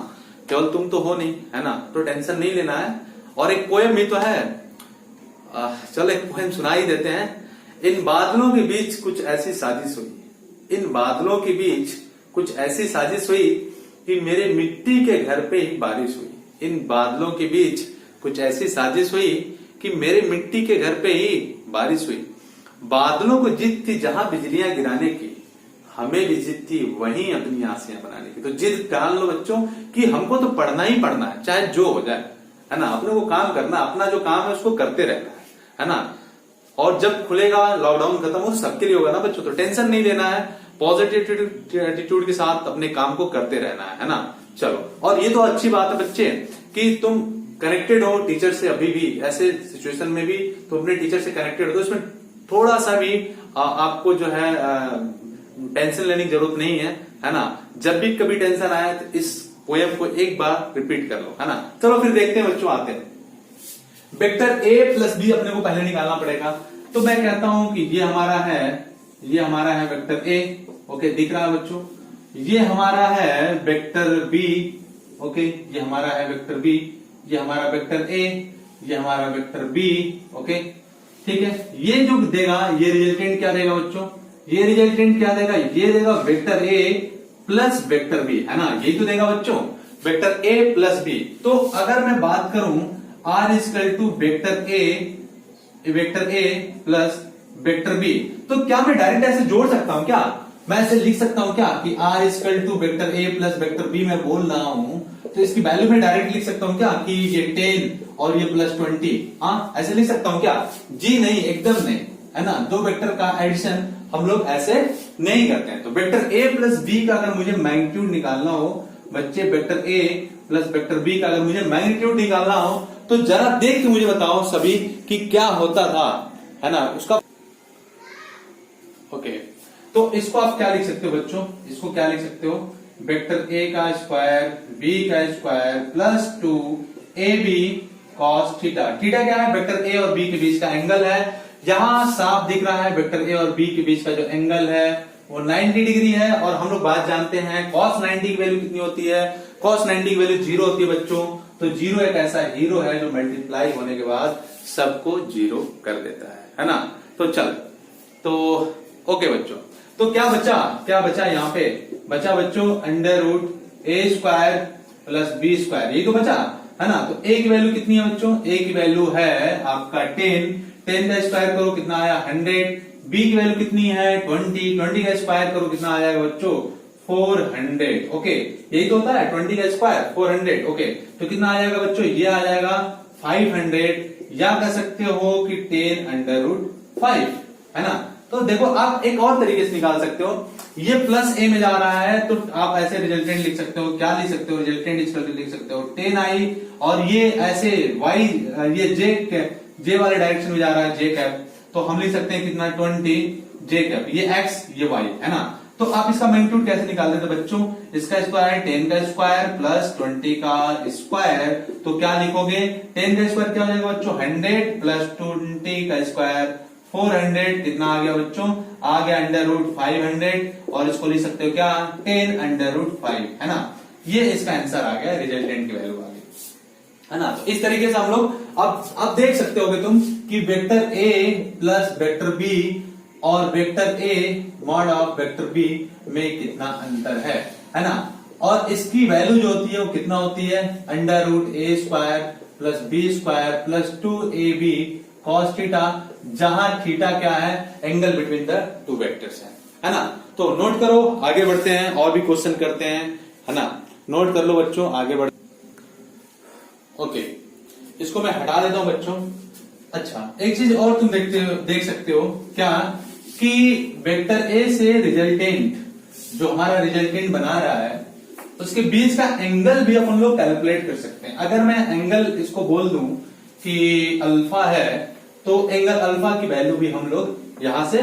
केवल तुम तो हो नहीं, है ना, तो टेंशन नहीं लेना है। और एक पोएम भी तो है, चलो एक पोएम सुना ही देते हैं। इन बादलों के बीच कुछ ऐसी साजिश हुई, इन बादलों के बीच कुछ ऐसी साजिश हुई कि मेरे मिट्टी के घर पे ही बारिश हुई। इन बादलों के बीच कुछ ऐसी साजिश हुई कि मेरे मिट्टी के घर पे ही बारिश हुई। बादलों को जिद थी जहां बिजलियां गिराने की, हमें भी जिद थी वहीं अपनी आसियां बनाने की। तो जिद ठान लो बच्चों कि हमको तो पढ़ना ही पढ़ना है, चाहे जो हो जाए, है ना, अपने को काम करना, अपना जो काम है उसको करते रहना है ना। और जब खुलेगा लॉकडाउन खत्म हो सबके लिए होगा ना बच्चों, तो टेंशन नहीं लेना है, पॉजिटिव एटीट्यूड के साथ अपने काम को करते रहना है ना। चलो, और ये तो अच्छी बात है बच्चे कि तुम कनेक्टेड हो टीचर से, अभी भी ऐसे सिचुएशन में भी तुम अपने टीचर से कनेक्टेड हो, तो इसमें थोड़ा सा भी आपको जो है टेंशन लेने की जरूरत नहीं है ना। जब भी कभी टेंशन आए तो इस पोएम को एक बार रिपीट कर लो, है ना। चलो फिर देखते हैं बच्चों, आते हैं। वेक्टर ए प्लस बी अपने को पहले निकालना पड़ेगा, तो मैं कहता हूं कि ये हमारा है वेक्टर ए। ओके, दिख रहा है बच्चों, ये हमारा है वेक्टर बी। ओके, ये हमारा है वेक्टर बी, ये हमारा वेक्टर ए, ये हमारा वेक्टर बी। ओके ठीक है, ये जो देगा ये रिजल्टेंट क्या देगा बच्चों, ये रिजल्टेंट क्या देगा, ये देगा vector A plus vector B, है ना, यही तो देगा बच्चों, वेक्टर ए प्लस बी। तो अगर मैं बात करूं R equal to vector A plus vector B, तो क्या मैं डायरेक्ट ऐसे जोड़ सकता हूं क्या, मैं ऐसे लिख सकता हूं क्या कि R equal to vector A plus vector B मैं बोल रहा हूं, तो इसकी वैल्यू में डायरेक्ट लिख सकता हूं क्या कि ये 10 और ये प्लस 20, हाँ ऐसे लिख सकता हूं क्या, जी नहीं, एकदम नहीं, है ना। दो वेक्टर का एडिशन हम लोग ऐसे नहीं करते हैं। तो वेक्टर ए प्लस बी का अगर मुझे मैग्नीट्यूड निकालना हो बच्चे, vector A plus vector B का अगर मुझे मैग्नीट्यूड निकालना हो, तो जरा देख के मुझे बताओ सभी कि क्या होता था, है ना, उसका। ओके, तो इसको आप क्या लिख सकते हो बच्चों, इसको क्या लिख सकते हो, वेक्टर ए का स्क्वायर बी का square plus 2 A B cos theta. Theta क्या है, वेक्टर ए और बी के बीच का एंगल है। यहां साफ दिख रहा है वेक्टर ए और बी के बीच का जो एंगल है वो 90 डिग्री है। और हम लोग बात जानते हैं cos 90 की वैल्यू कितनी होती है, cos 90 की वैल्यू 0 होती है बच्चों। तो 0 एक ऐसा हीरो है जो मल्टीप्लाई होने के बाद सबको 0 कर देता है ना। तो चल, तो ओके बच्चों, तो क्या बचा यहाँ पे, बचा बच्चों under root A square plus B square, यही तो बचा, है ना। तो ए की वैल्यू कितनी है बच्चों, ए की वैल्यू है आपका 10 का स्क्वायर करो कितना आया 100, बी की वैल्यू कितनी है 20 का स्क्वायर करो कितना आ जाएगा बच्चों 400। ओके, यही तो होता है 20 का स्क्वायर 400। ओके, तो कितना आ जाएगा बच्चों, ये आ जाएगा 500, या कह सकते हो कि 10 अंडर रूट 5, है ना। तो देखो आप एक और तरीके से निकाल सकते हो, ये प्लस ए में जा रहा है तो आप ऐसे रिजल्टेंट लिख सकते हो, क्या लिख सकते हो, रिजल्टेंट इक्वल लिख सकते हो 10i, और ये ऐसे y, ये जे वाले डायरेक्शन में जा रहा है जे कैप, तो हम लिख सकते हैं कितना 20 जे कैप, ये x ये y, है ना। तो आप इसका मैग्नीट्यूड कैसे निकालते थे बच्चों, इसका स्क्वायर 10 का स्क्वायर प्लस 20 का स्क्वायर, तो क्या लिखोगे 10 का स्क्वायर क्या हो जाएगा बच्चों 100 प्लस 20 का स्क्वायर 400, कितना आ गया बच्चों, आ गया अंडर रूट 500, और इसको लिख सकते हो क्या 10 अंडर रूट 5, है ना। ये इसका आंसर आ गया, रिजल्टेंट की वैल्यू आ गई, है ना। तो इस तरीके से हम लोग अब देख सकते होगे तुम कि vector A plus vector B और vector A mod of vector B में कितना अंतर है ना। और इसकी वैल्यू जो होती है वो कितना होती है under root A square plus B square plus 2ab cos theta, जहां थीटा क्या है angle between the two vectors है है ना। तो नोट करो, आगे बढ़ते हैं और भी क्वेश्चन करते हैं, है ना। नोट कर लो बच्चों, आगे बढ़। ओके, इसको मैं हटा देता हूं बच्चों। अच्छा, एक चीज और तुम देख सकते हो क्या, कि वेक्टर ए से रिजल्टेंट, जो हमारा रिजल्टेंट बना रहा है, उसके बीच का एंगल भी अपन लोग कैलकुलेट कर सकते हैं। अगर मैं एंगल इसको बोल दूं कि अल्फा है, तो एंगल अल्फा की वैल्यू भी हम लोग यहां से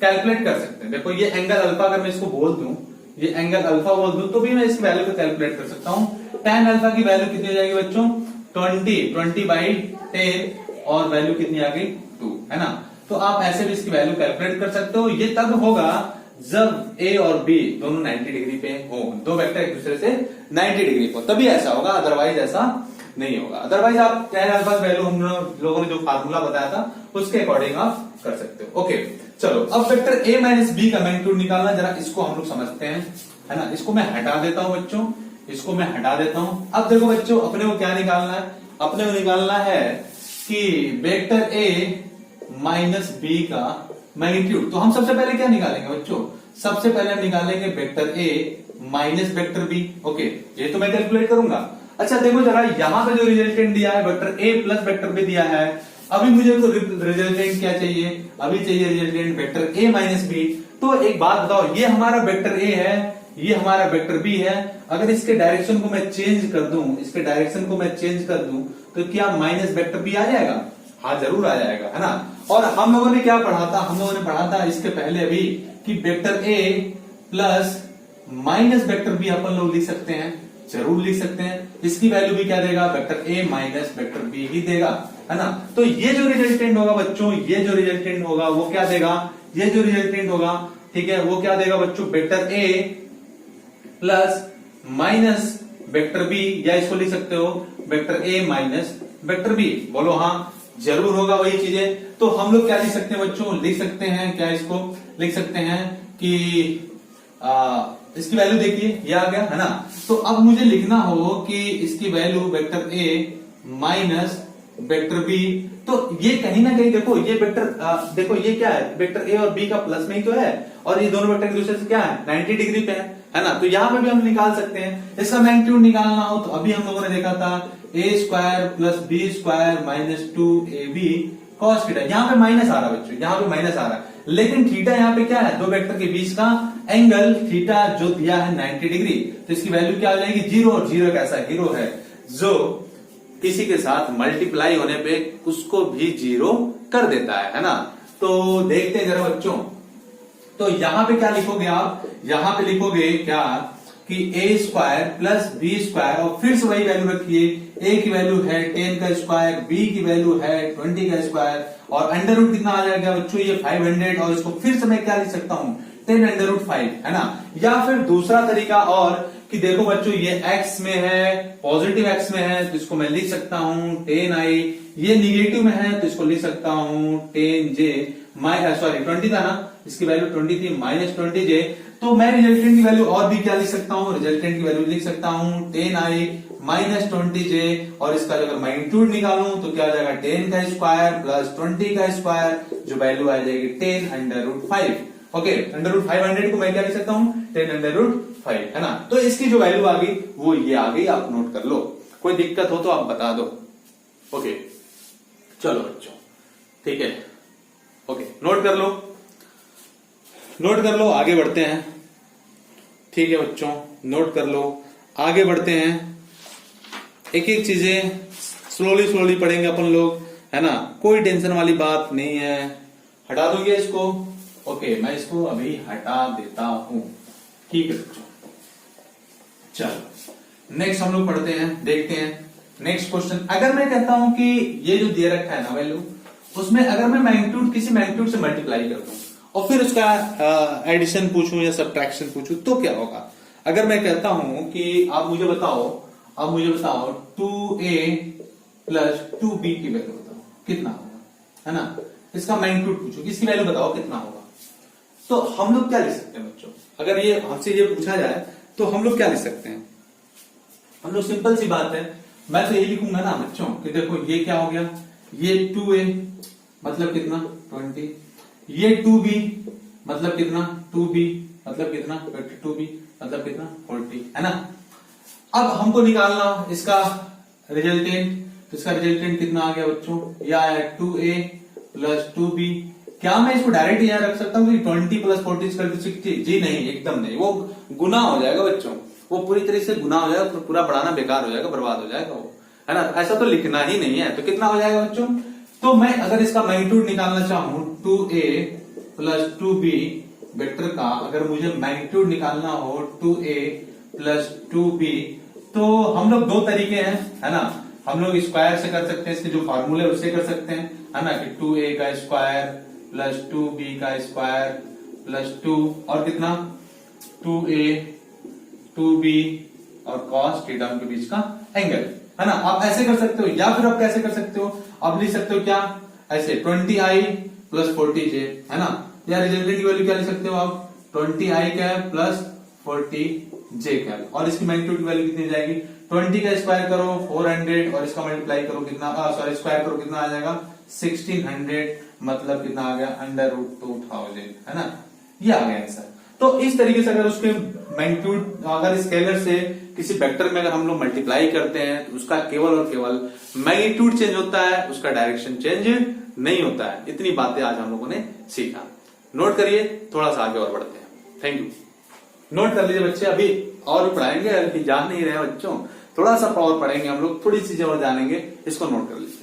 कैलकुलेट कर सकते हैं। देखो ये एंगल अल्फा अगर मैं इसको बोल दूं, ये एंगल अल्फा बोल दूं, तो भी मैं इसकी वैल्यू को कैलकुलेट कर सकता हूं। tan अल्फा की वैल्यू कितनी हो जाएगी बच्चों, 20/10, और वैल्यू कितनी आ गई 2, है ना। तो आप ऐसे भी इसकी वैल्यू कैलकुलेट कर सकते हो। ये तब होगा जब ए और बी दोनों 90 डिग्री पे हो, दो वेक्टर एक दूसरे से 90 डिग्री पे, तभी ऐसा होगा, अदरवाइज ऐसा नहीं होगा। अदरवाइज आप tan अल्फा की वैल्यू हम लोगों ने जो फार्मूला बताया था उसके अकॉर्डिंग आप कर सकते हो। ओके, चलो अब वेक्टर a माइनस बी का मैग्नीट्यूड निकालना, जरा इसको हम लोग समझते हैं, है ना। इसको मैं हटा देता हूं बच्चों, इसको मैं हटा देता हूं। अब देखो बच्चों, अपने को क्या निकालना है, अपने को निकालना है कि वेक्टर a माइनस बी का मैग्नीट्यूड। तो हम सबसे पहले क्या निकालेंगे बच्चों, सबसे पहले हम निकालेंगे vector a minus vector b। Okay, ये तो मैं कैलकुलेट करूंगा। अच्छा देखो जरा, यहां पे जो रिजल्टेंट दिया है vector a plus vector b दिया है, अभी मुझे तो रिजल्टेंट क्या चाहिए, अभी चाहिए resultant vector a minus B. तो एक बात बताओ, ये हमारा वेक्टर a है, ये हमारा वेक्टर b है। अगर इसके डायरेक्शन को मैं चेंज कर दूं, इसके डायरेक्शन को मैं चेंज कर दूं, तो क्या माइनस वेक्टर b आ जाएगा? हाँ जरूर आ जाएगा, है ना। और हम लोगों ने क्या पढ़ा था, हम लोगों ने पढ़ा था इसके पहले अभी कि vector a plus minus vector b अपन लोग लिख सकते हैं, जरूर लिख सकते हैं। इसकी वैल्यू भी क्या देगा, vector a minus vector b ही देगा, है ना। तो ये जो रिजल्टेंट होगा बच्चों, ये जो रिजल्टेंट होगा वो क्या देगा, ये जो रिजल्टेंट होगा, ठीक है, वो क्या देगा बच्चों, vector a plus minus vector b, या इसको लिख सकते हो vector a minus vector b। बोलो हाँ, जरूर होगा वही चीजें। तो हम लोग क्या लिख सकते हैं बच्चों, लिख सकते हैं क्या, इसको लिख सकते हैं कि इसकी वैल्यू देखिए ये आ गया, है ना। तो अब मुझे लिखना हो कि इसकी value vector a minus vector b, तो ये कहीं ना कहीं देखो, ये वेक्टर देखो ये क्या है, वेक्टर a और b का प्लस में ही तो है, और ये दोनों वेक्टर एक दूसरे से क्या है, 90 डिग्री पे है ना। तो यहां पे भी हम निकाल सकते हैं। इसका मैग्नीट्यूड निकालना हो तो अभी हम लोगों ने देखा था a square plus B square minus 2ab cos theta. यहाँ पे माइनस आ रहा है बच्चों, यहाँ पे माइनस आ रहा है, लेकिन थीटा यहाँ पे क्या है, दो वेक्टर के बीच का एंगल थीटा जो दिया है 90 डिग्री, तो इसकी वैल्यू क्या हो जाएगी, जीरो। और जीरो कैसा हीरो है जो किसी के साथ मल्टीप्लाई होने पे उसको भी जीरो कर देता है ना। तो देखते हैं जरा बच्चों, तो यहां पे क्या लिखोगे आप, यहां पे लिखोगे क्या कि a square plus B square, और फिर से वही वैल्यू रखिए, a की वैल्यू है 10 का स्क्वायर, b की वैल्यू है 20 का स्क्वायर, और अंडर रूट कितना आ जाएगा बच्चों, ये 500, और इसको फिर से मैं क्या लिख सकता हूं, 10 अंडर रूट 5, है ना। या फिर दूसरा तरीका और कि देखो बच्चों, ये x में है, पॉजिटिव x में है, तो इसको मैं लिख सकता हूं 10i, ये निगेटिव में है तो इसको लिख सकता हूं 10j, सॉरी 20 था ना, इसकी वैल्यू 20 थी, माइनस 20j। तो मैं रिजल्टेंट की वैल्यू और भी क्या लिख सकता हूं, रिजल्टेंट की वैल्यू लिख सकता हूं 10i माइनस 20j, और इसका अगर मैग्नीट्यूड निकालूं तो क्या आ जाएगा, 10 का स्क्वायर प्लस 20 का स्क्वायर, जो वैल्यू आ जाएगी 10 under root 5। Okay, under root 500 को मैं क्या लिख सकता हूं, 10 अंडर रूट 5, है ना। तो इसकी जो वैल्यू आ गई वो ये आ गई, आप नोट कर लो, कोई दिक्कत हो तो आप बता दो। ओके चलो बच्चों, ठीक है, ओके नोट कर लो, नोट कर लो, आगे बढ़ते हैं। ठीक है बच्चों, नोट कर लो, आगे बढ़ते हैं। एक एक चीजें स्लोली स्लोली पढ़ेंगे अपन लोग, है ना, कोई टेंशन वाली बात नहीं है। हटा दूंगे इसको, ओके मैं इसको अभी हटा देता हूं, ठीक है बच्चों। चलो नेक्स्ट हम लोग पढ़ते हैं, देखते हैं नेक्स्ट क्वेश्चन। अगर मैं कहता हूं कि ये जो दे रखा है ना वैल्यू, उसमें अगर मैं मैग्नीट्यूड किसी मैग्नीट्यूड से मल्टीप्लाई कर दूं और फिर उसका एडिशन पूछूं या सब्ट्रैक्शन पूछूं तो क्या होगा। अगर मैं कहता हूं कि आप मुझे बताओ, 2a प्लस 2b की वैल्यू बताओ कितना होगा, है ना। इसका मैग्नीट्यूड पूछो, इसकी वैल्यू बताओ कितना होगा। तो हम लोग क्या लिख सकते हैं बच्चों, अगर ये हमसे ये पूछा जाए तो हम लोग क्या लिख सकते हैं, हम लोग सिंपल सी बात है, मैं तो यही लिखूंगा ना बच्चों कि देखो ये क्या हो गया, ये 2a मतलब कितना 20, ये 2b मतलब कितना 2b, मतलब कितना वेक्टर 2b, मतलब कितना 40, है ना। अब हमको निकालना इसका रिजल्टेंट, तो इसका रिजल्टेंट कितना आ गया बच्चों, यह आया 2a प्लस 2b। क्या मैं इसको डायरेक्ट यहाँ रख सकता हूँ कि 20 प्लस 40 इक्वल टू 60? जी नहीं, एकदम नहीं, वो गुना हो जाएगा बच्चों, वो पूरी तरह से गुना हो जाएगा, तो पूरा बढ़ाना बेकार हो जाएगा, बर्बाद हो जाएगा वो, है ना। ऐसा तो लिखना ही नहीं है। तो कितना हो जाएगा बच्चों, तो मैं अगर इसका मैग्नीट्यूड निकालना चाहूं 2a प्लस 2b वेक्टर का, अगर मुझे मैग्नीट्यूड निकालना हो 2a प्लस 2b, तो हम लोग दो तरीके हैं, है ना। हम लोग स्क्वायर से कर सकते हैं, इसके जो फॉर्मूले उससे कर सकते हैं, है ना, कि 2a का स्क्वायर प्लस 2b का स्क्वायर प्लस 2 और कितना 2a 2b और cos थीटा के बीच का एंगल, है ना। आप ऐसे कर सकते हो, या फिर आप कैसे कर सकते हो, आप लिख सकते हो क्या, ऐसे 20i प्लस 40j, है ना। या रिजल्टेंट की वैल्यू क्या लिख सकते हो आप, 20i cap plus 40j cap, और इसकी मैग्नीट्यूड की वैल्यू कितनी जाएगी, 20 का स्क्वायर करो 400 और इसका मल्टीप्लाई करो कितना, सॉरी स्क्वायर करो कितना आ जाएगा 1600, मतलब कितना आ गया √2000, है ना। ये आ गया आंसर। तो इस तरीके से अगर उसके मैग्नीट्यूड, अगर स्केलर से किसी वेक्टर में अगर हम लोग मल्टीप्लाई करते हैं, तो उसका केवल और केवल मैग्नीट्यूड चेंज होता है, उसका डायरेक्शन चेंज नहीं होता है। इतनी बातें आज हम लोगों ने सीखा। नोट करिए, थोड़ा सा आगे और बढ़ते हैं। Thank you. नोट कर लीजिए बच्चे, अभी और भी पढ़ाएंगे, अभी जान नहीं रहे बच्चों, थोड़ा सा और पढ़ेंगे हम लोग, थोड़ी चीजें और जानेंगे, इसको नोट कर लीजिए।